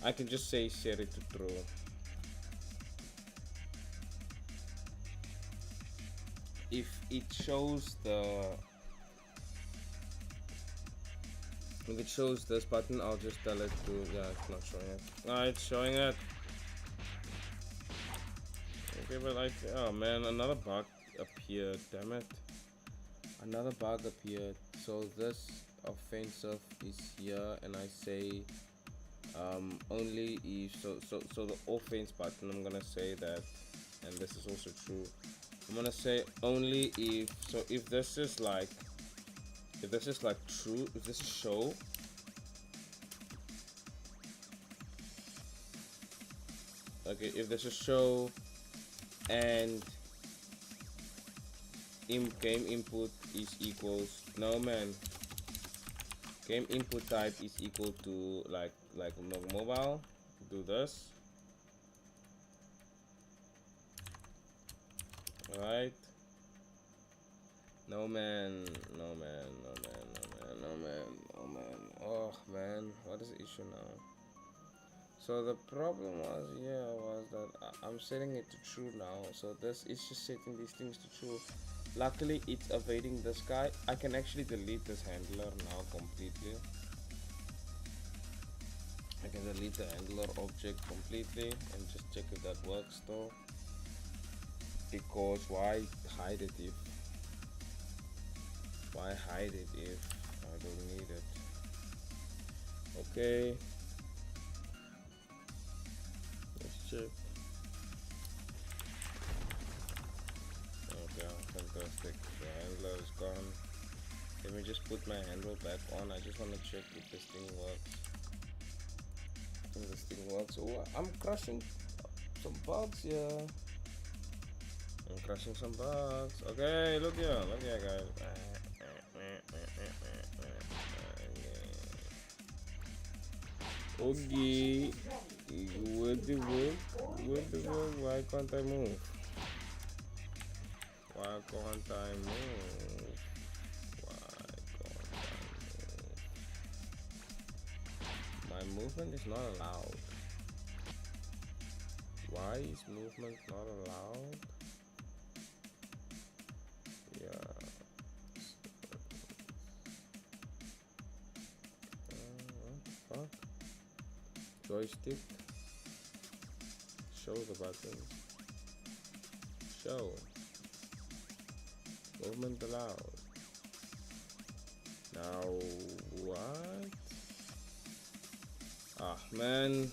I can just say set it to true. If it shows this button, I'll just tell it to, yeah, it's not showing it. Ah, it's showing it. Okay, but like, oh man, another bug appeared, damn it. Another bug appeared. So this offensive is here, and I say only if, so the offense button, I'm gonna say that, and this is also true. I'm gonna say only if, so if this is like true, if this is show, okay, if this is show and game input is equals, no man, game input type is equal to like mobile, do this. Right? No man, no man, no man, no man, no man, no man. Oh man, what is the issue now? So the problem was that I'm setting it to true now. So this is just setting these things to true. Luckily, it's evading this guy. I can actually delete this handler now completely. I can delete the handler object completely and just check if that works though. Because why hide it if I don't need it? Okay. Let's check. Okay, fantastic. The handler is gone. Let me just put my handle back on. I just want to check if this thing works. If this thing works. Oh, I'm crushing some bugs here. I'm crushing some bugs. Okay, look here, guys. Okay, with the work, why can't I move? Why can't I move? My movement is not allowed. Why is movement not allowed? Yeah. What the fuck? Joystick. Show the buttons. Show. Movement allowed. Now what? Ah man.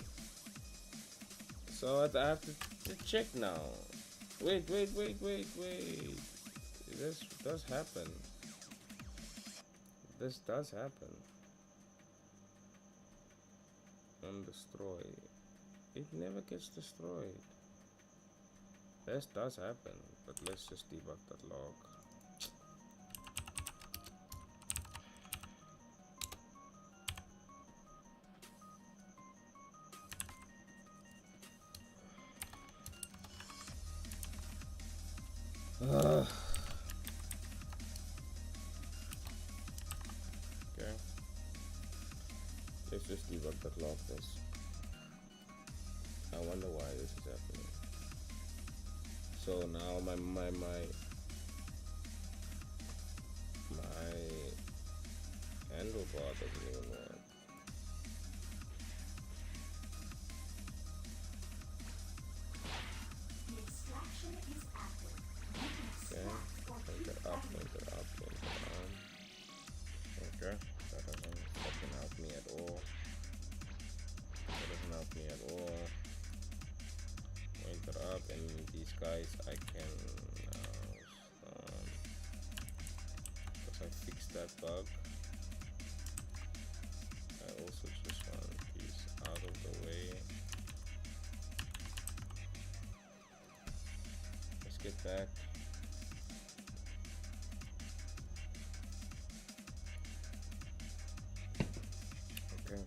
So I have to check now. Wait. This does happen. This does happen. Undestroy. It never gets destroyed. This does happen, but let's just debug that log. Okay. Let's just debug that log first. I wonder why this is happening. So now my handlebar doesn't even work. The extraction is active. Okay. Point it up, point it up, point it down. Okay. That doesn't fucking help me at all. That doesn't help me at all. Point it up, and these guys I can because I fixed that bug. I also just want these out of the way. Let's get back. Okay.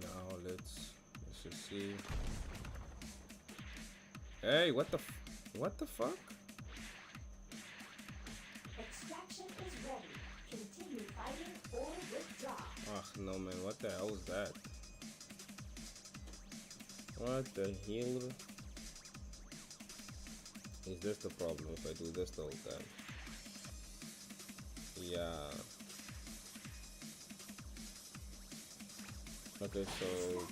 Now let's just see. Hey, what the fuck? Extraction is ready. Continue fighting or withdraw. Ugh, no man, what the hell is that? What the hell? Is this the problem if I do this the whole time? Yeah. Okay, so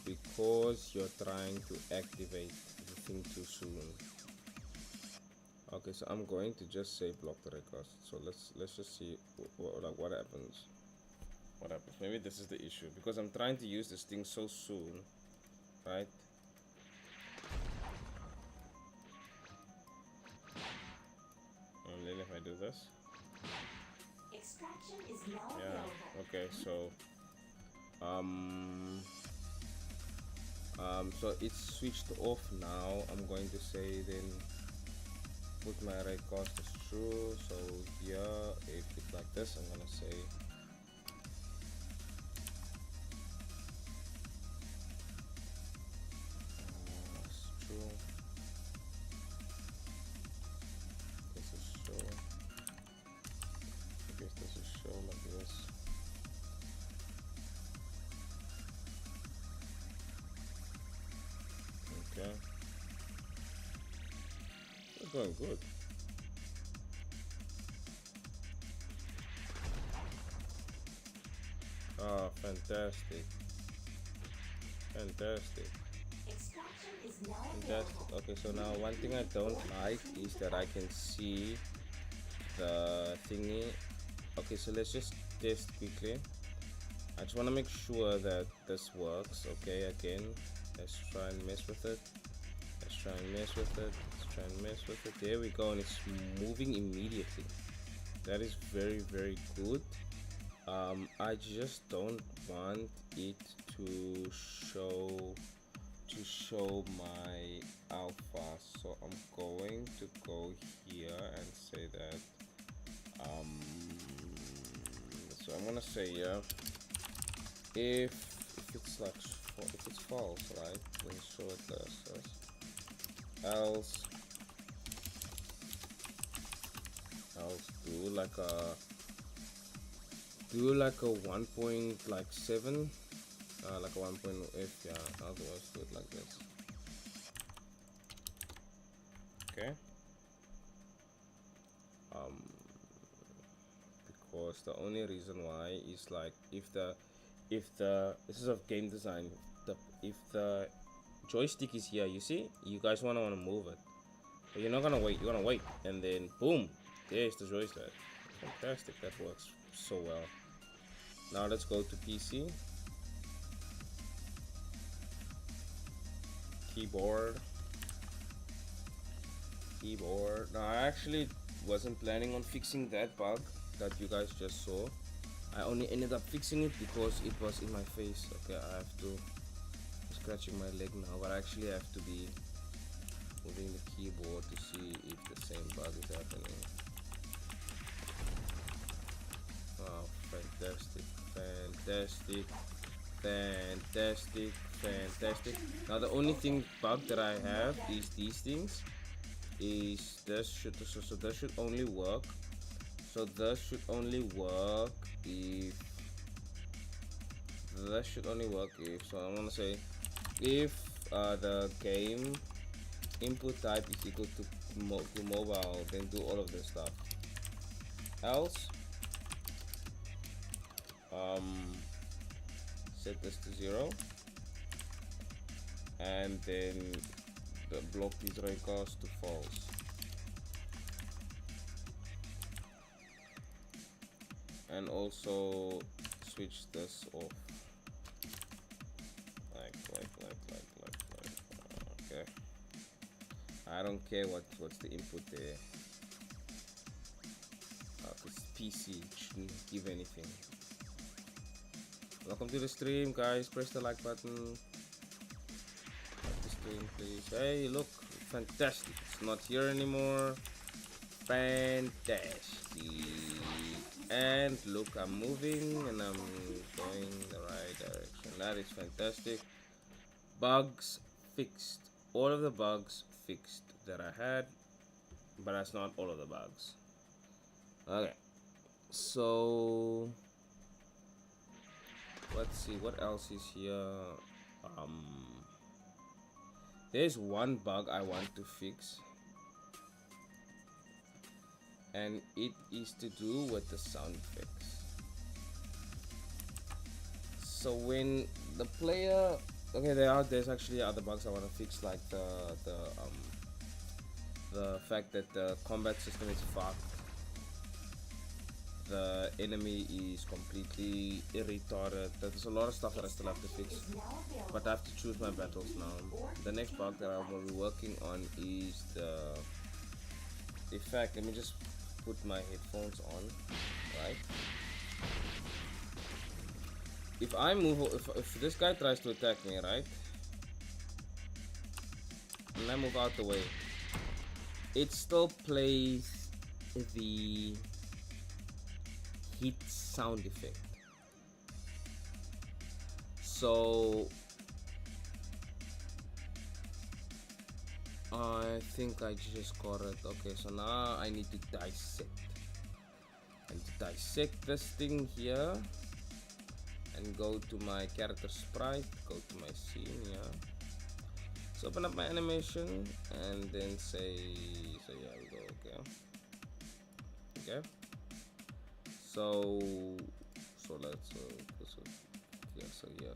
because you're trying to activate the thing too soon. Okay, so I'm going to just say block the request. So let's just see what happens. What happens? Maybe this is the issue because I'm trying to use this thing so soon, right? And then if I do this, Extraction is now yeah. available. Okay, so so it's switched off now. I'm going to say then put my array cost as true. So here, if it's like this, I'm gonna say it's true. Okay. We're going good. Oh, fantastic. Fantastic. Extraction is now Fantastic. available. Okay, so now one thing I don't like is that I can see the thingy. Okay, so let's just test quickly. I just want to make sure that this works. Okay, again, let's try and mess with it. Let's try and mess with it. Let's try and mess with it. There we go, and it's moving immediately. That is very, very good. I just don't want it to show my alpha, so I'm going to go here and say that so I'm gonna say if it's like if it's false, right, then show it this, else do like a 1.7 like a 1. If yeah, otherwise do it like this. Okay. Because the only reason why is like if the this is of game design, if the joystick is here, you see, you guys wanna move it, but you're not gonna wait. You're gonna wait, and then boom, there's the joystick. Fantastic, that works so well. Now let's go to PC. Keyboard. Now I actually wasn't planning on fixing that bug that you guys just saw. I only ended up fixing it because it was in my face. Okay, I have to scratching my leg now, but I actually have to be moving the keyboard to see if the same bug is happening. Oh, fantastic, fantastic, fantastic, fantastic. Now the only thing bug that I have is these things. Is this should so this should only work. So this should only work if so I'm gonna say if the game input type is equal to mobile, then do all of this stuff. Else set this to 0, and then the block these records to false. And also switch this off. Like. Okay. I don't care what's the input there. Cause PC shouldn't give anything. Welcome to the stream, guys. Press the like button. Like the stream, please. Hey, look, fantastic. It's not here anymore. Fantastic. And look, I'm moving and I'm going the right direction. That is fantastic. Bugs fixed. All of the bugs fixed that I had, but that's not all of the bugs. Okay, so let's see what else is here. There's one bug I want to fix, and it is to do with the sound effects. So when the player, okay, there's actually other bugs I want to fix, like the fact that the combat system is fucked. The enemy is completely retarded. There's a lot of stuff that I still have to fix, but I have to choose my battles now. The next bug that I will be working on is the effect. Let me just put my headphones on, right? If I move, if this guy tries to attack me, right, and I move out the way, it still plays the hit sound effect. So I think I just got it. Okay, so now I need to dissect. And to dissect this thing here, and go to my character sprite, go to my scene, yeah. Let's open up my animation and then say, so yeah, we go, okay. So let's,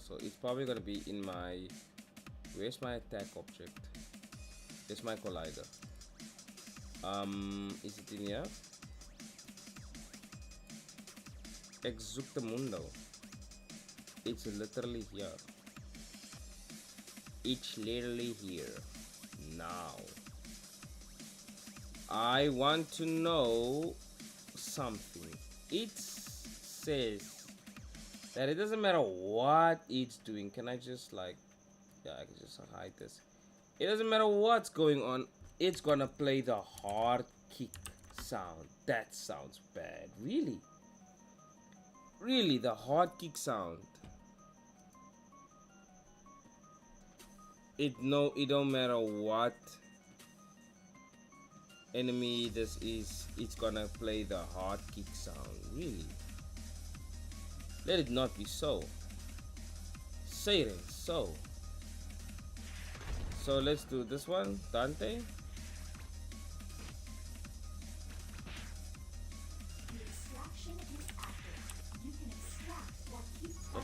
so it's probably gonna be in my, where's my attack object? It's my collider. Is it in here? Exuctamundo. It's literally here. It's literally here. Now. I want to know something. It says that it doesn't matter what it's doing. Can I just like, yeah, I can just hide this. It doesn't matter what's going on. It's gonna play the hard kick sound. That sounds bad. Really? Really, the hard kick sound. It don't matter what enemy this is, it's gonna play the hard kick sound. Really? Let it not be so. Say it ain't so. So let's do this one, Dante.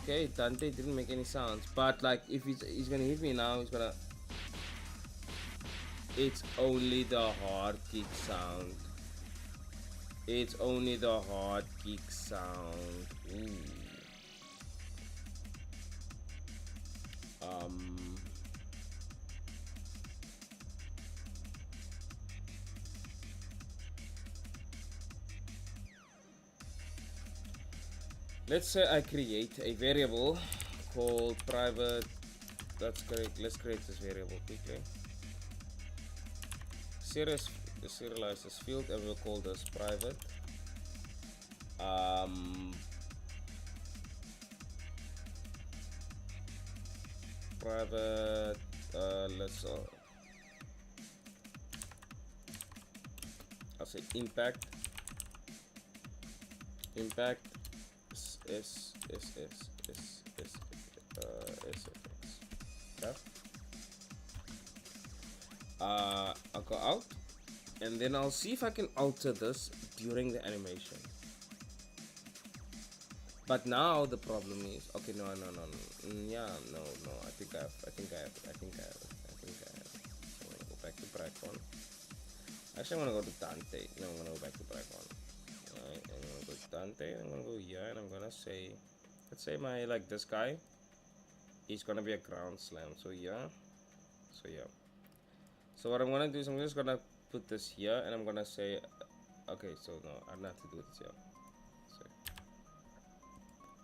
Okay, Dante didn't make any sounds, but like if he's gonna hit me now, he's gonna. It's only the hard kick sound. It's only the hard kick sound. Ooh. Let's say I create a variable called private. That's correct. Let's create this variable quickly. Serialize this field and we'll call this private. Private. Let's. I'll say impact. Impact. SFX. Okay. I'll go out and then I'll see if I can alter this during the animation. But now the problem is, okay, no, yeah, no, I think I have it. So I'm gonna go back to Bracon. Actually, I'm gonna go to Dante. No, I'm gonna go back to Bracon. Alright, I'm gonna go to Dante. I'm gonna go here, and I'm gonna say, let's say my like this guy. He's gonna be a ground slam. So yeah, So what I'm gonna do is I'm just gonna put this here, and I'm gonna say, okay, so no, I don't have to do this here. So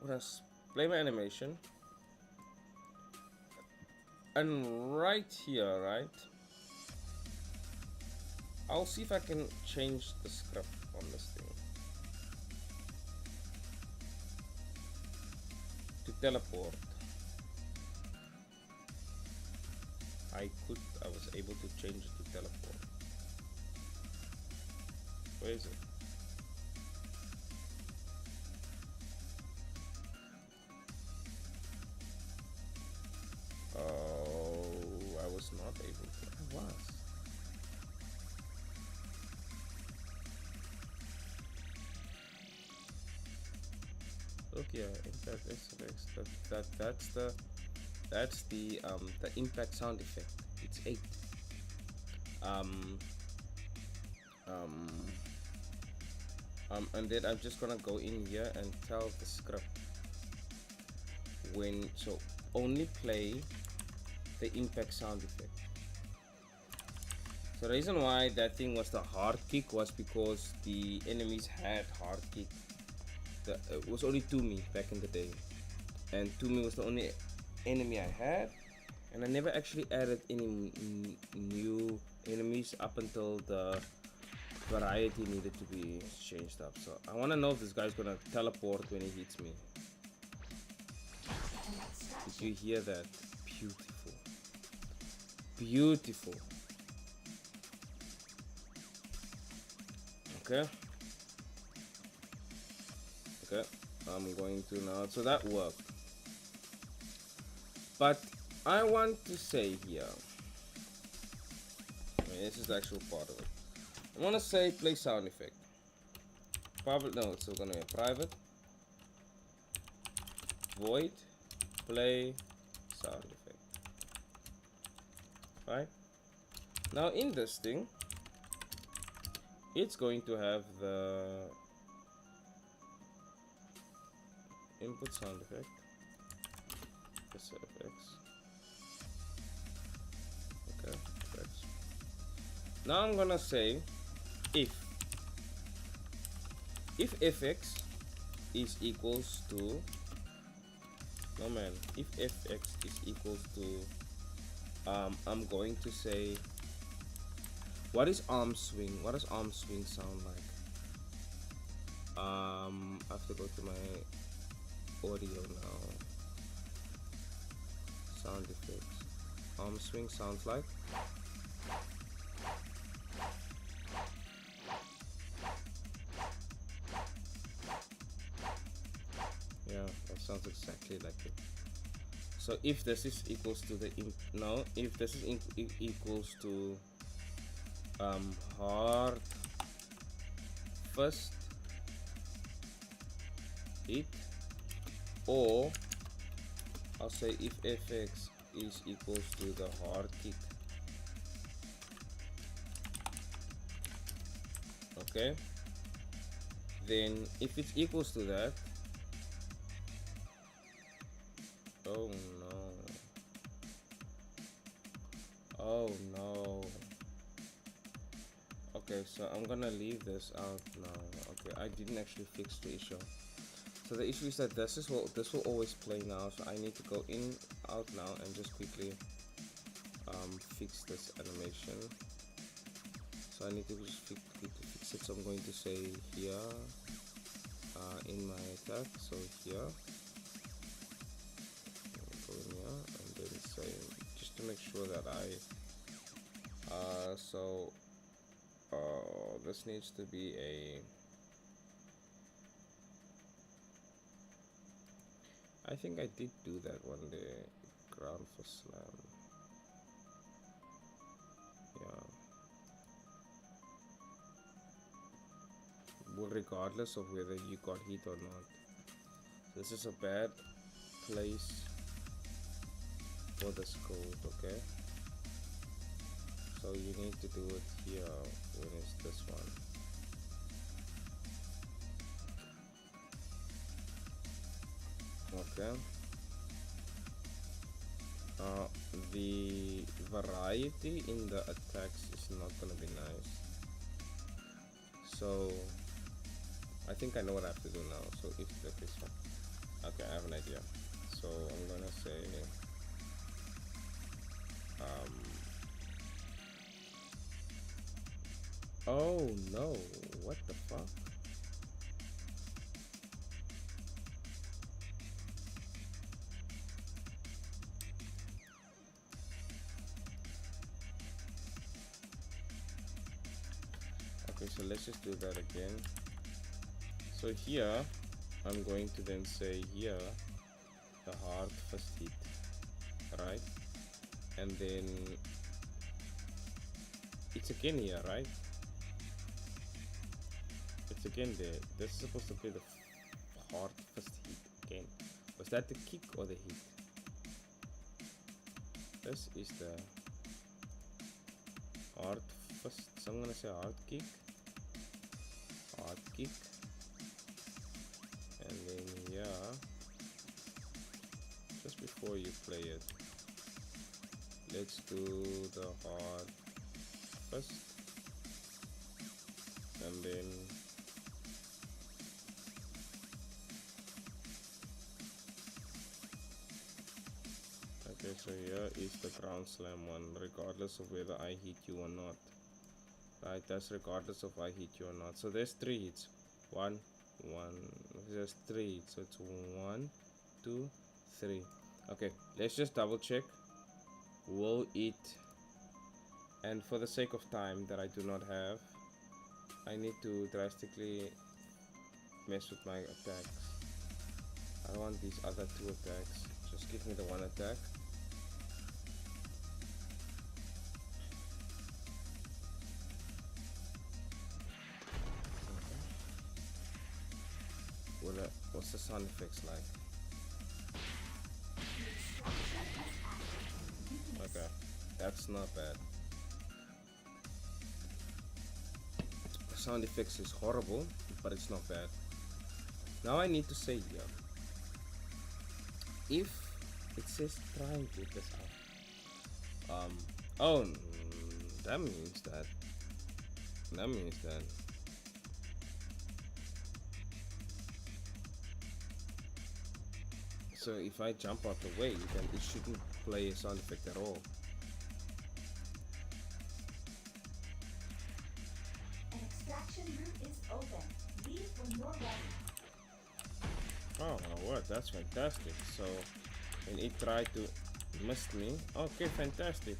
I'm gonna play my animation, and right here, right, I'll see if I can change the script on this thing to teleport. I was able to change it to teleport. Where is it? Oh, I was not able to. I was. Look, yeah, impact SFX. That's the impact sound effect. It's 8. And then I'm just gonna go in here and tell the script so only play the impact sound effect. So the reason why that thing was the hard kick was because the enemies had hard kick. It was only Toomey back in the day, and Toomey was the only enemy I had, and I never actually added any new enemies up until the variety needed to be changed up. So I want to know if this guy's gonna teleport when he hits me. Did you hear that? Beautiful, beautiful. Okay, I'm going to now. So that worked. But I want to say here, this is the actual part of it. I'm gonna say play sound effect. Private, no, it's still gonna be a private. Void play sound effect. Right? Now in this thing, it's going to have the input sound effect. FX. Okay, FX. Now I'm gonna say if fx is equals to no man, if fx is equals to I'm going to say what is arm swing? What does arm swing sound like? I have to go to my audio now. Sound effects. Arm swing sounds like yeah, that sounds exactly like it. So if this is equals to the if this is equals to hard first hit, or I'll say if fx is equals to the hard kick. Okay, then if it's equals to that, oh no, oh no. Okay, so I'm gonna leave this out now. Okay, I didn't actually fix the issue. So the issue is that this will always play now. So I need to go in, out now, and just quickly fix this animation. So I need to just quickly fix it. So I'm going to say here in my attack. So here, go in here, and then say just to make sure that this needs to be a. I think I did do that one day. Ground for slam. Yeah. Well, regardless of whether you got hit or not. This is a bad place for this code, okay? So you need to do it here when it's this one. Okay. The variety in the attacks is not gonna be nice. So I think I know what I have to do now. So if okay, I have an idea. So I'm gonna say oh no, what the fuck? Okay, so let's just do that again. So here I'm going to then say here the hard first hit, right? And then it's again here, right? It's again there. This is supposed to be the hard first hit again. Was that the kick or the hit? This is the hard first. So I'm gonna say hard kick, and then yeah, just before you play it, let's do the hard first, and then okay, so here is the ground slam one, regardless of whether I hit you or not. Right, that's regardless of I hit you or not. So there's 3 hits. One, there's 3 hits. So it's 1, 2, 3. Okay, let's just double check. Will it, and for the sake of time that I do not have, I need to drastically mess with my attacks. I don't want these other 2 attacks. Just give me the 1 attack. What's the sound effects like? Okay, that's not bad. The sound effects is horrible, but it's not bad. Now I need to say here, if it says try and get this out. Oh, that means that. So if I jump out the way, then it shouldn't play a sound effect at all. An extraction route is open. Leave when you're ready. Oh my word, that's fantastic. So when it tried to miss me, okay, fantastic.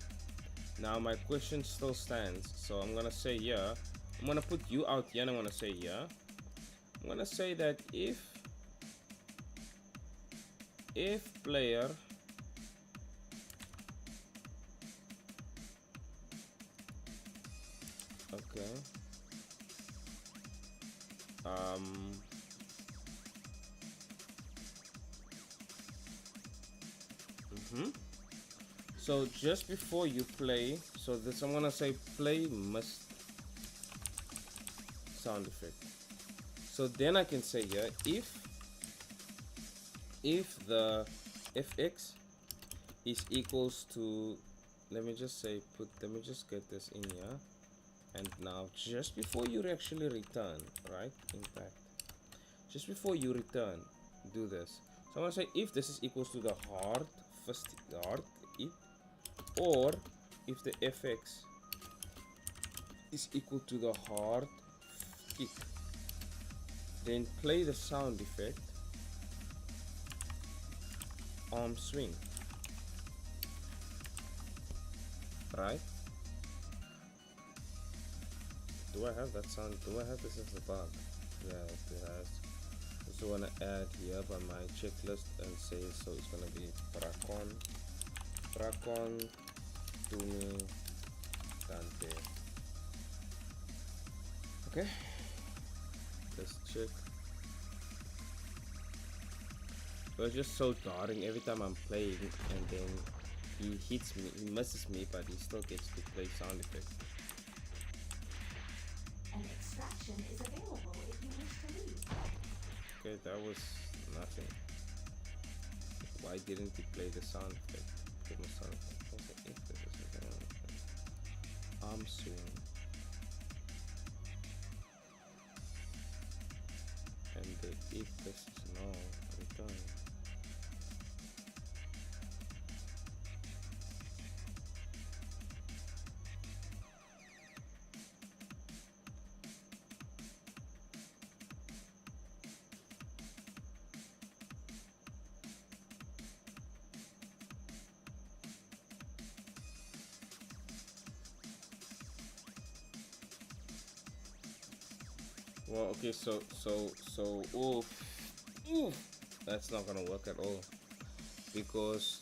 Now my question still stands. So I'm gonna say yeah. I'm gonna put you out here and I'm gonna say yeah. I'm gonna say that if player okay so just before you play, so this I'm gonna say play must sound effect. So then I can say yeah, if the fx is equals to, let me just get this in here, and now just before you actually return, right, in fact just before you return, do this. So I'm gonna say if this is equals to the hard it, or if the fx is equal to the hard kick, then play the sound effect arm swing, right? Do I have that sound? Do I have this as a bug? Yeah, it has. Also want to add here by my checklist and say, so it's gonna be Bracon Tumi Dante. Okay, let's check. It was just so tiring every time I'm playing, and then he hits me, he misses me, but he still gets to play sound effects. An extraction is available if you wish to leave. Okay, that was nothing. Why didn't he play the sound effect? Give me sound effect. Okay, if this is arm swing. And the if this is no return. Well, okay, so, oof, that's not gonna work at all, because,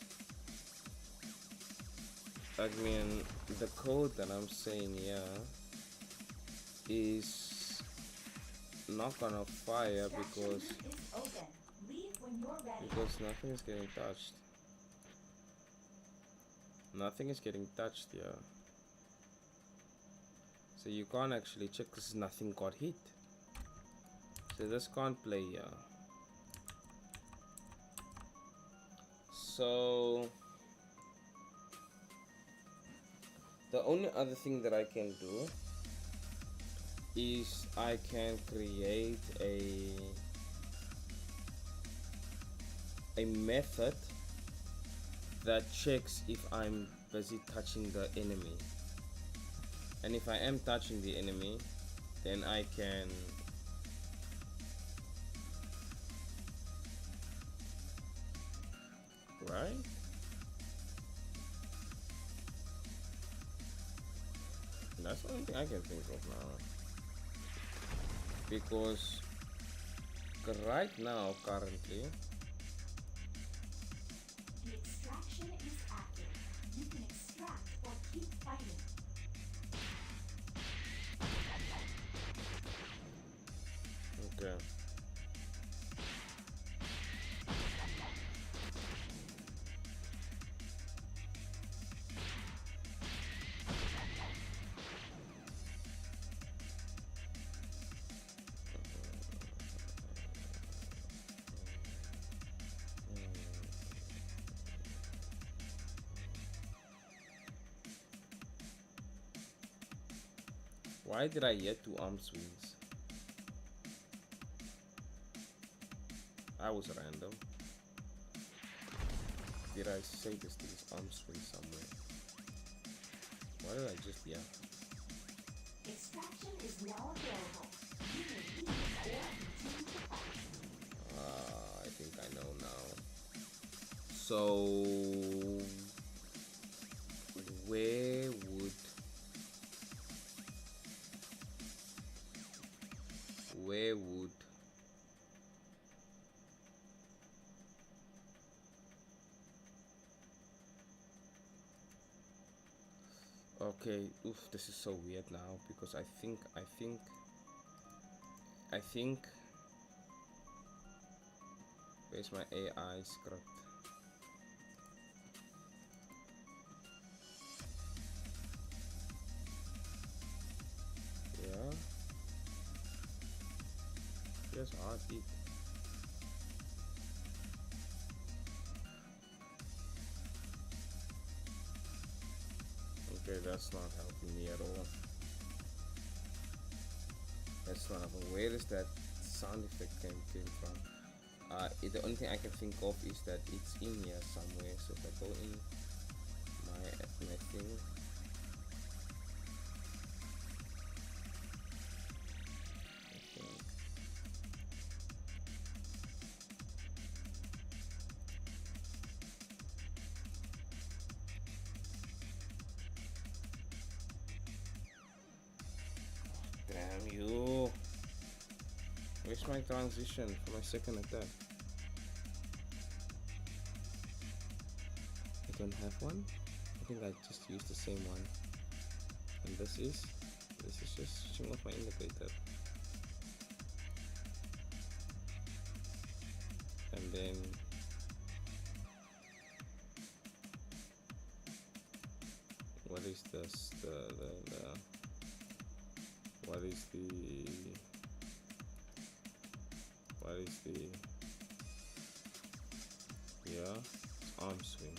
I mean, the code that I'm saying here is not gonna fire because nothing is getting touched. Nothing is getting touched here. So you can't actually check because nothing got hit. So this can't play here. So the only other thing that I can do is I can create a method that checks if I'm busy touching the enemy. And if I am touching the enemy, then I can right? That's the only thing I can think of now. Because right now, currently, the extraction is active. You can extract or keep fighting. okay. Why did I get 2 arm swings? I was random. Did I say this thing's arm swing somewhere? Why did I just Extraction is now available. You may leave or continue to fight. I think I know now. So where would okay, oof, this is so weird now because I think where's my AI script? Yeah. Yes, heartbeat. Okay, that's not helping me at all. That's not helping. Where is that sound effect came from? The only thing I can think of is that it's in here somewhere. So if I go in my thing, damn you! Where's my transition for my second attack? I don't have one. I think I just used the same one. And this is just switching off my indicator. And then what is this? What is the arm swing?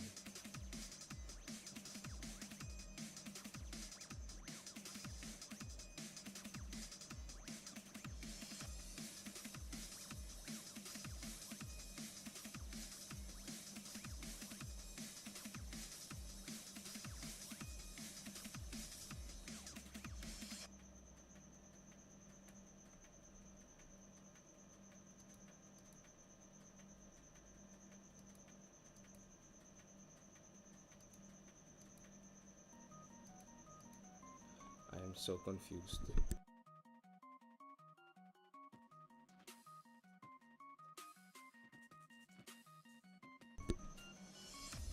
I am so confused.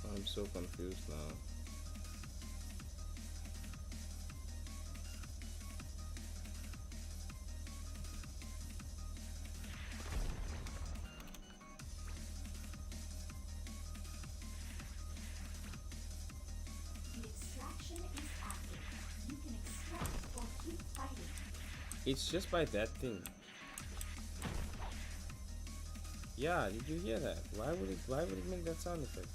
I'm so confused now. The extraction is active. You can extract or keep fighting. It's just by that thing. Yeah, did you hear that? Why would it make that sound effect?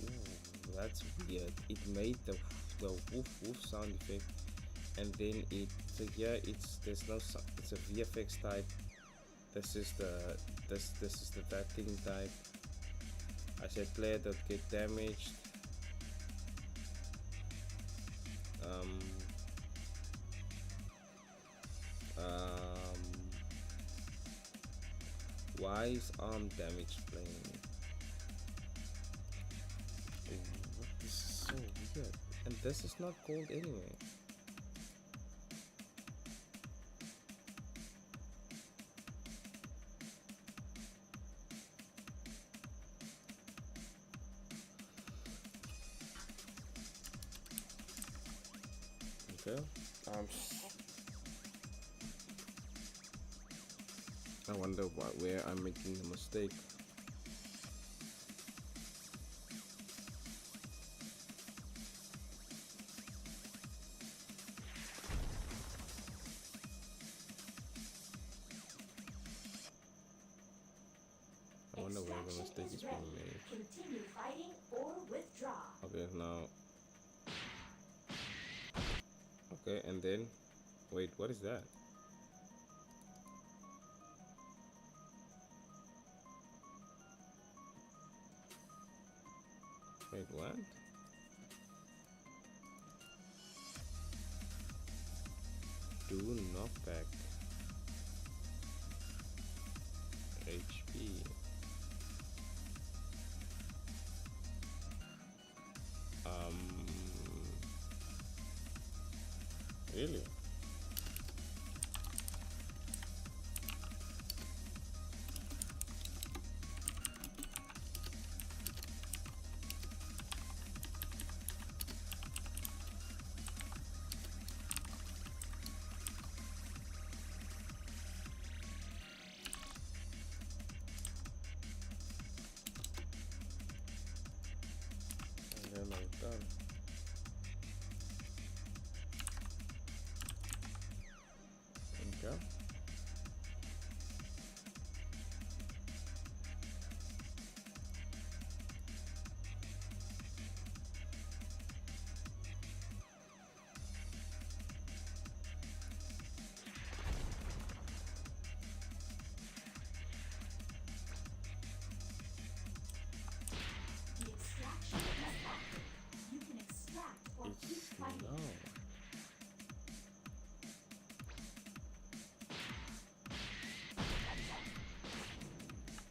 Ooh, that's weird. It made the woof woof sound effect, and then so here there's no it's a VFX type. This is the that thing type. I said player that get damaged. Why is arm damage playing? Ooh, this is so weird. And this is not gold anyway. Okay. I wonder where I'm making the mistake. I wonder where Extraction mistake is is being ready. made. Continue fighting or withdraw. Okay, now. Okay, and then. Wait, what is that? Wait, what? Do knockback. HP. Really? And then I'm done. Okay. The extraction is active. You can extract or keep It's fighting. no.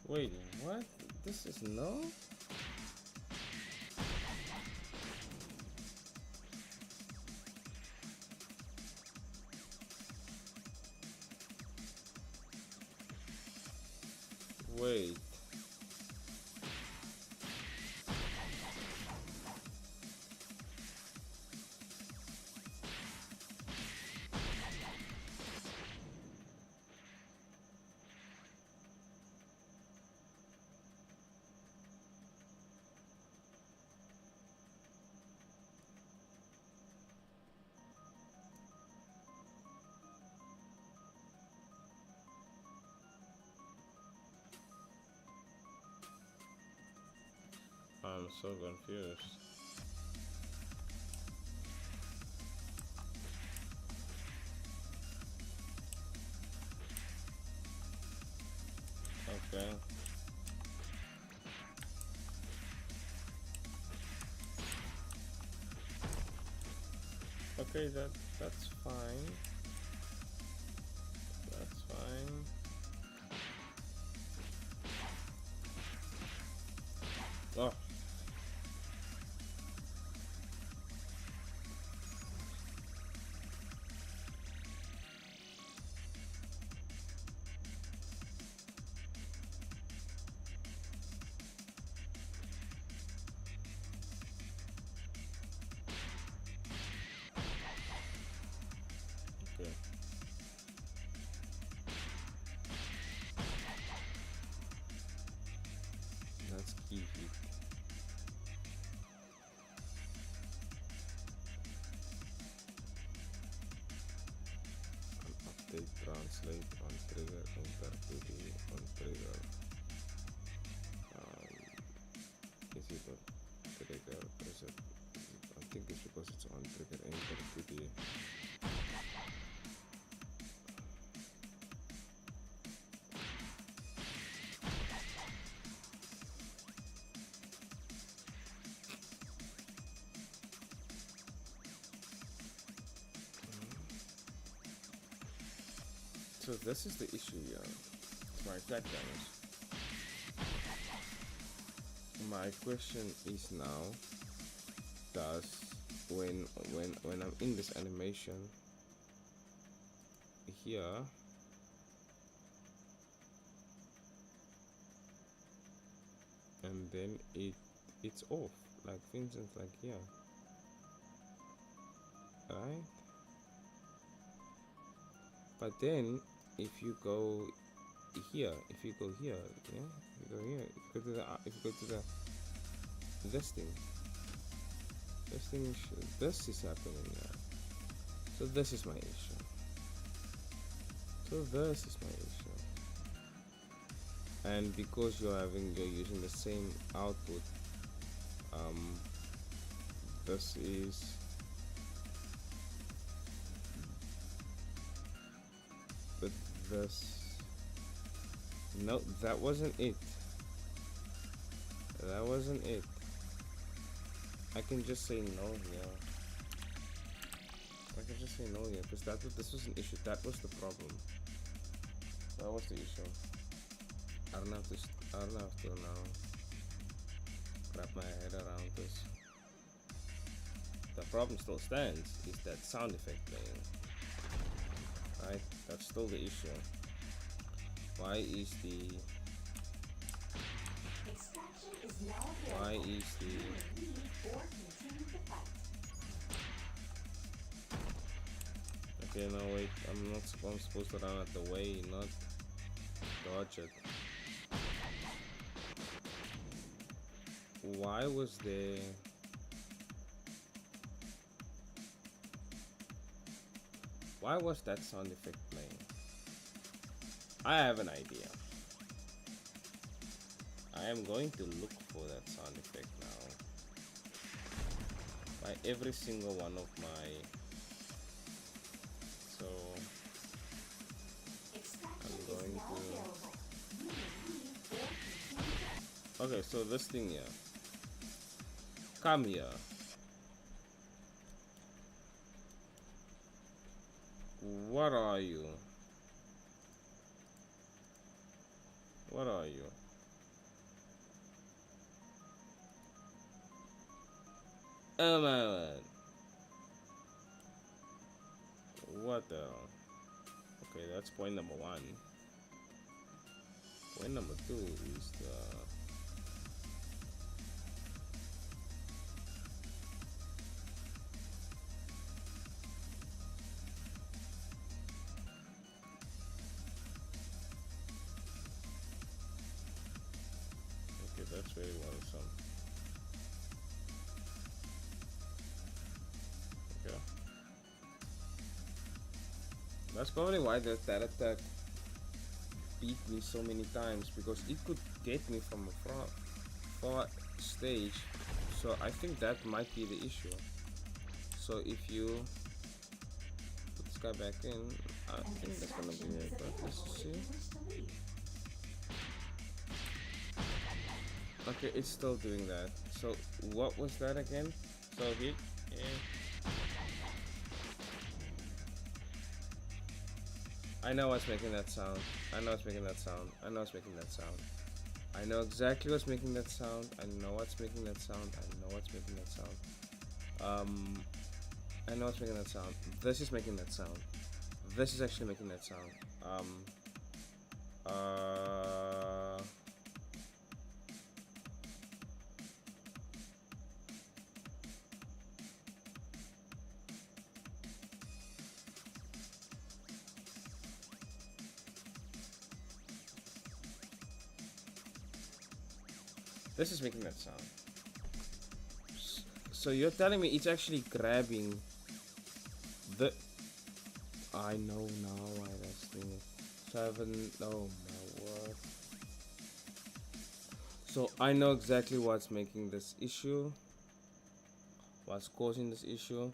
Wait, what? This is no? Wait. I'm so confused. Okay. Okay, that's fine. That's fine. Oh. Okay. That's key hit. Update translate on trigger enter PD on trigger. Is it a trigger? Is it? I think it's because it's on trigger enter PD. So this is the issue here. My flat damage. My question is now, does when I'm in this animation here, and then it's off, like for instance, like here, right? But then if you go here, if you go here, yeah, if you go here, if you go to the this thing, this is happening now. So this is my issue. So this is my issue. and because you're using the same output, um, this is but this no, that wasn't it. That wasn't it. I can just say no here. I can just say no here because this was an issue. That was the problem. That was the issue. I don't have to. I don't have to now wrap my head around this. The problem still stands. Is that sound effect playing? Right. That's still the issue. Why is the Extraction is now available. why is the You may leave or continue the fight. okay? No wait. I'm supposed to run out the way, not dodge it. Why was there? Why was that sound effect playing? I have an idea. I am going to look for that sound effect now. By every single one of my. So Extraction I'm is going now to. available. You may leave or continue. Okay, so this thing here. Come here. What are you? What are you? Oh my word. What the hell? Okay, that's point number one. Point number two is the okay, that's very worrisome. Okay. That's probably why that attack beat me so many times, because it could get me from a far stage. So I think that might be the issue. So if you put this guy back in, I think that's gonna be it. But let's see. Okay, it's still doing that. So what was that again? So hit. Yeah. I know what's making that sound. I know what's making that sound. I know what's making that sound. I know exactly what's making that sound. I know what's making that sound. I know what's making that sound. I know what's making that sound. This is making that sound. This is actually making that sound. This is making that sound. So you're telling me it's actually grabbing the. I know now why that's doing it. 7. Oh my word. So I know exactly what's making this issue. What's causing this issue.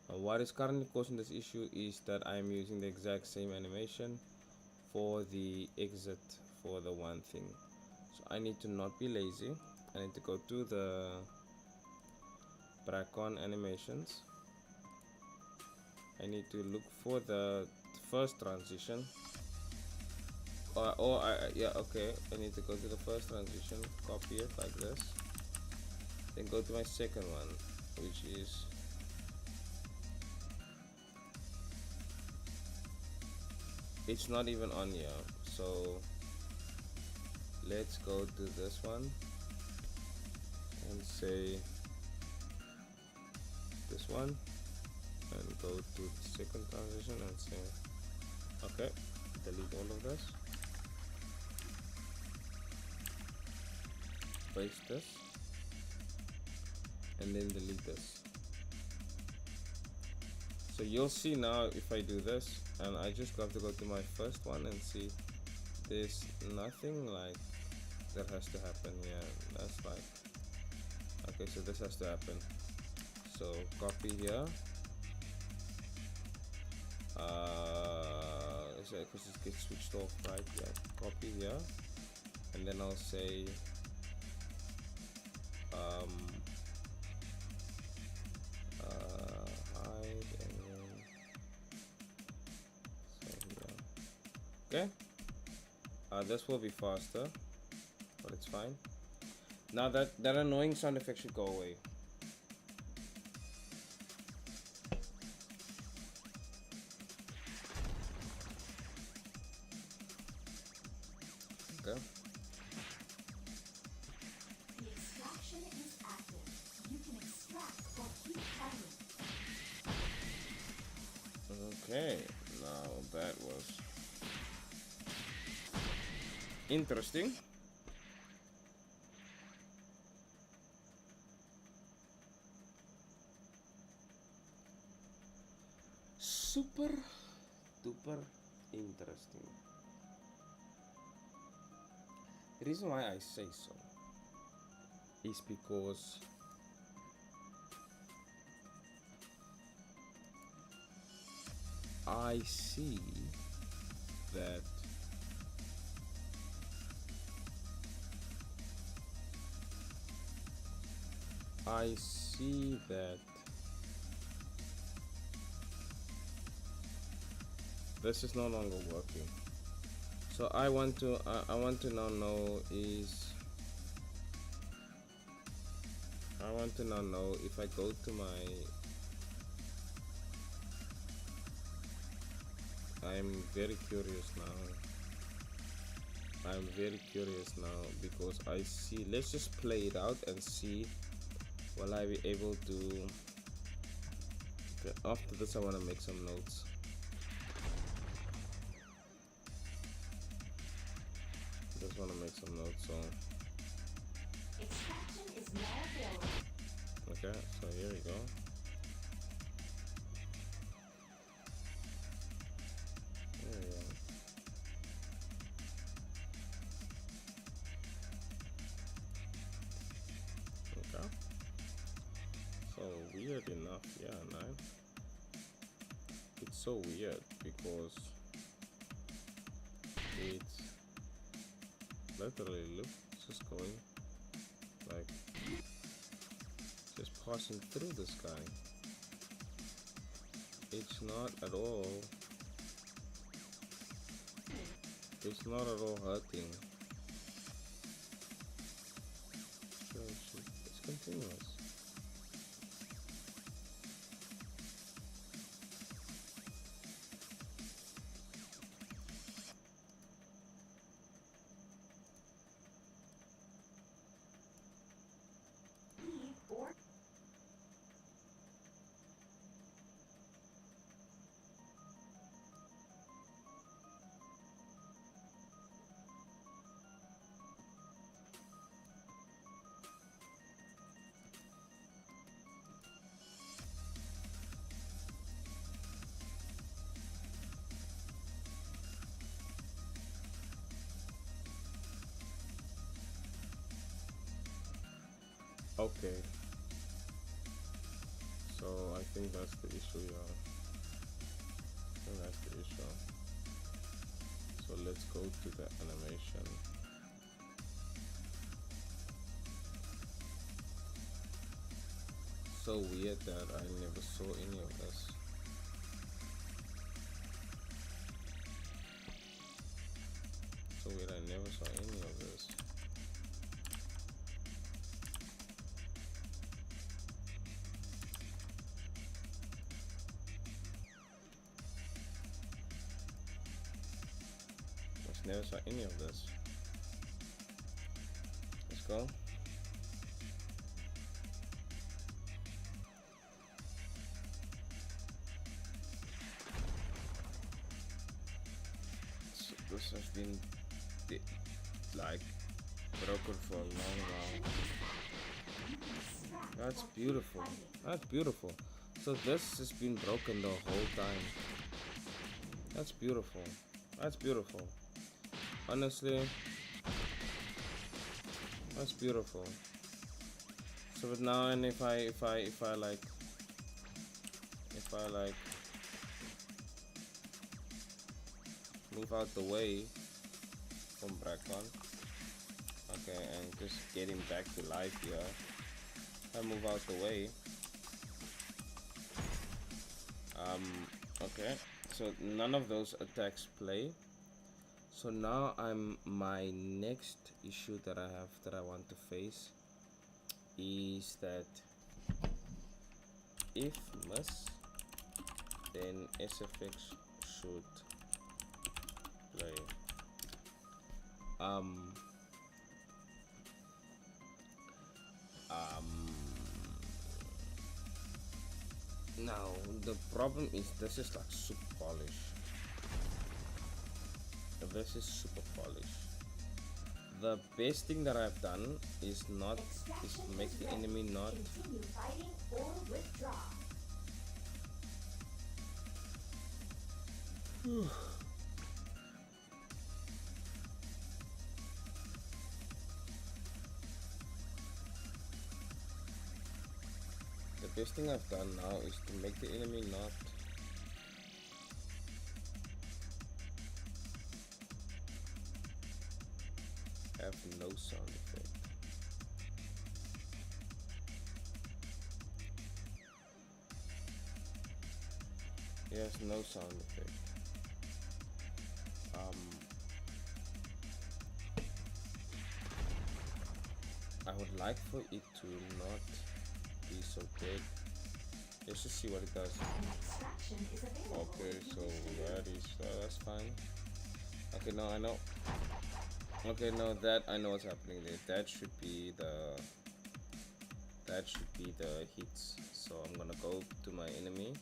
What is currently causing this issue is that I am using the exact same animation for the exit for the one thing. So I need to not be lazy. I need to go to the Bracon animations. I need to look for the first transition. Yeah, okay. I need to go to the first transition, copy it like this, then go to my second one, which is it's not even on here. So let's go to this one and say this one, and go to the second transition and say okay, delete all of this, paste this, and then delete this. So you'll see now if I do this, and I just have to go to my first one and see there's nothing like that has to happen here. That's like, okay, so this has to happen. So copy here. Is it because it gets switched off, right? Yeah, copy here, and then I'll say hide, and then so here. Okay. This will be faster, but it's fine. Now that annoying sound effect should go away. Okay. The extraction is active. You can extract or keep fighting. Okay. Now that was interesting. Super duper interesting. The reason why I say so is because I see that this is no longer working. So I want to now know is if I go to my, I'm very curious now because I see, let's just play it out and see will I be able to. After this I want to make some notes. Just want to make some notes. So Extraction is now available. okay, so here we go. There we go. Okay. So weird enough, yeah, man. It's so weird because it's literally, look, it's just going like just passing through this guy. It's not at all hurting. So it's continuous. Leave or Okay. So I think that's the issue, yeah. I think that's the issue. So let's go to the animation. So weird that I never saw any of this. So weird I never saw any of this. Never saw any of this. Let's go. So this has been like broken for a long while. That's beautiful. That's beautiful. So this has been broken the whole time. That's beautiful. That's beautiful. Honestly, that's beautiful. So but now, and if I like move out the way from Brackon, okay, and just get him back to life here. I move out the way. Okay, so none of those attacks play. So now my next issue that I have that I want to face is that if miss, then SFX should play. Um, Now the problem is this is like super polish. This is super polish. The best thing that I've done is make the enemy not. Continue fighting or withdraw. The best thing I've done now is to make the enemy not have no sound effect. He has no sound effect. I would like for it to not be so big. Let's just see what it does. Extraction is available. Okay, so that is that's fine. Okay, no, I know. Okay, no, that I know what's happening there. That should be the hits. So I'm gonna go to my enemy.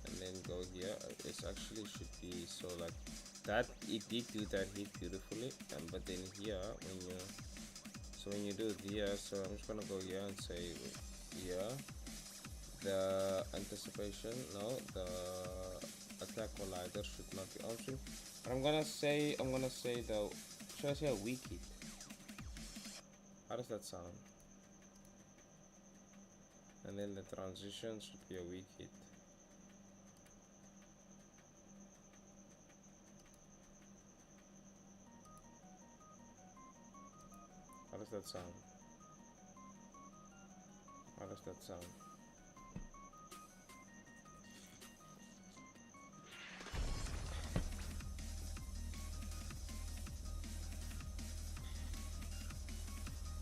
And then go here. It actually should be so like that. It did do that hit beautifully, but then here when you do it here, so I'm just gonna go here and say here the anticipation, no, the attack collider should not be option. I'm gonna say the, should I say a weak hit? How does that sound? And then the transition should be a weak hit. How does that sound? How does that sound?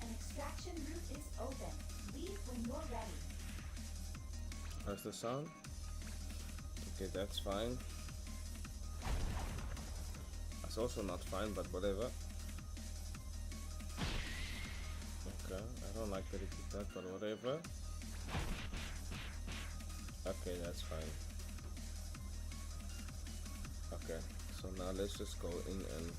An extraction route is open. Leave when you're ready. How does that sound? Okay, that's fine. That's also not fine, but whatever. Okay, I don't like that it did that, but whatever. Okay, that's fine. Okay, so now let's just go in and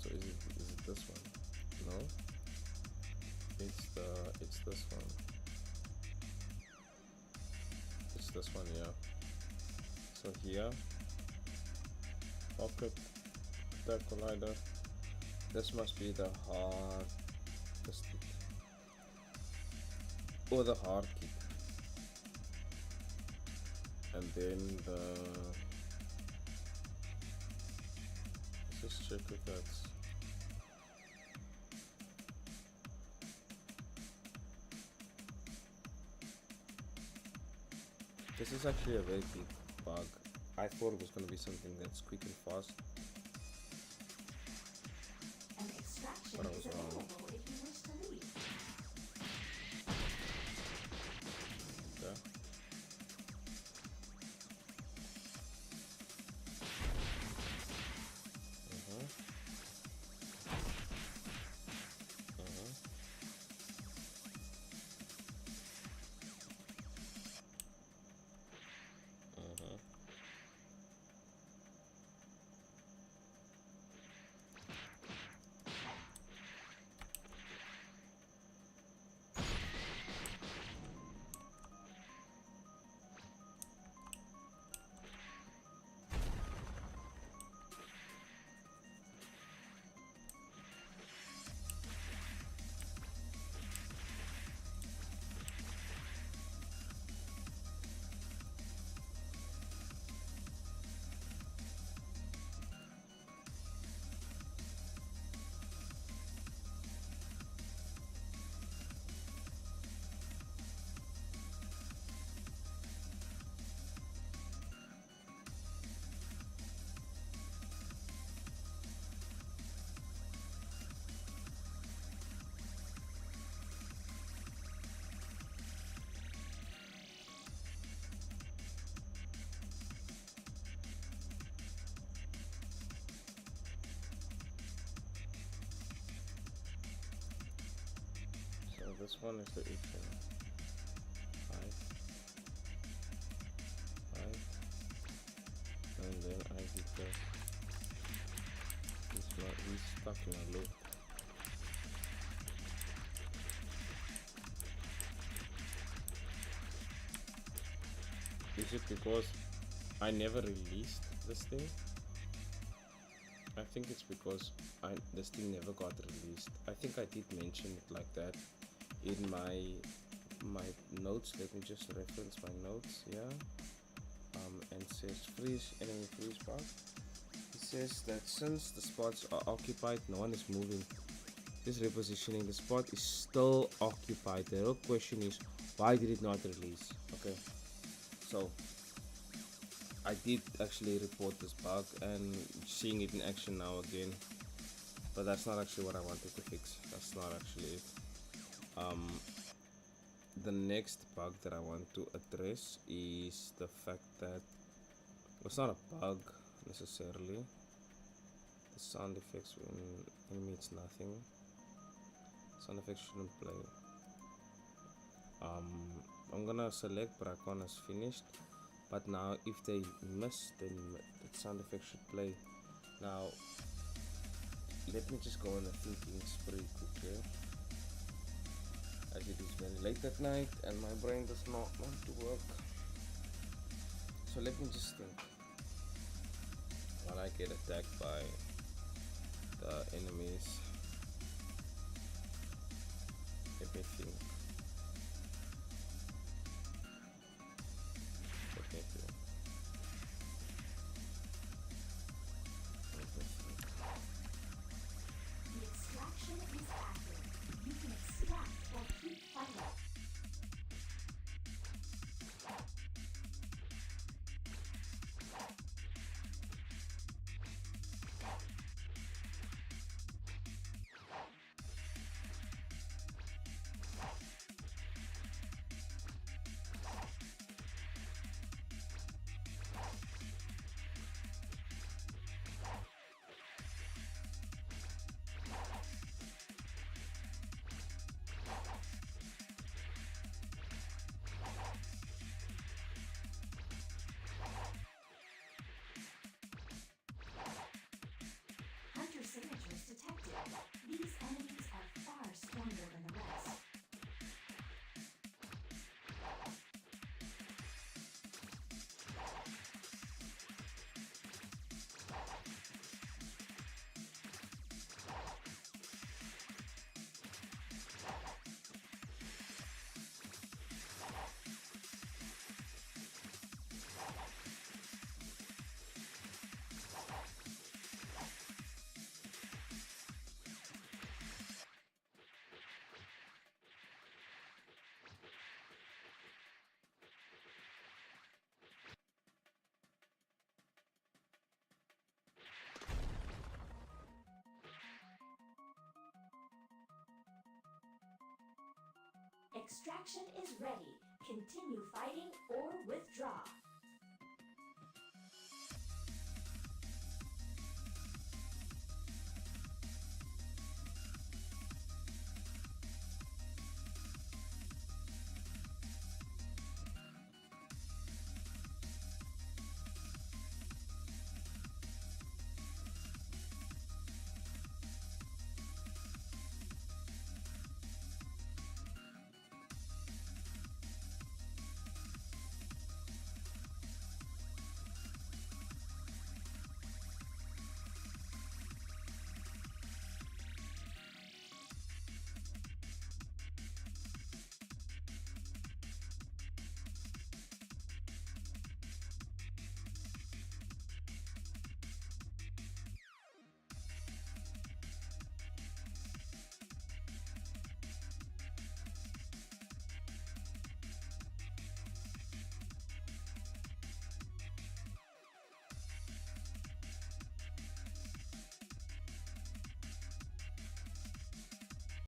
so is it this one? No? It's this one. It's this one, yeah. So here, pocket attack collider. This must be the hard stick or the hard kick, and then let's just check if that's. This is actually a very big bug. I thought it was going to be something that's quick and fast. An extraction But I is was wrong. available if you wish to leave. Okay. this one is the issue. Height. And then I hit that. He's stuck in a loop. Is it because I never released this thing? I think it's because this thing never got released. I think I did mention it like that in my notes. Let me just reference my notes here. And it says enemy freeze spot. It says that since the spots are occupied, no one is moving. This repositioning, the spot is still occupied. The real question is, why did it not release? Okay, so I did actually report this bug and seeing it in action now again, but that's not actually what I wanted to fix. That's not actually it. The next bug that I want to address is the fact that it's not a bug necessarily. The sound effects when enemy hits nothing. Sound effects shouldn't play. I'm gonna select Bracon as finished. But now if they miss, then the sound effect should play. Now let me just go on a thinking spree quickly, as it is very late at night and my brain does not want to work. So let me just think while I get attacked by the enemies. Let me think. The extraction is active. You can extract or keep fighting. Hunter signatures detected. These enemies are far stronger than the rest. Extraction is ready. Continue fighting or withdraw.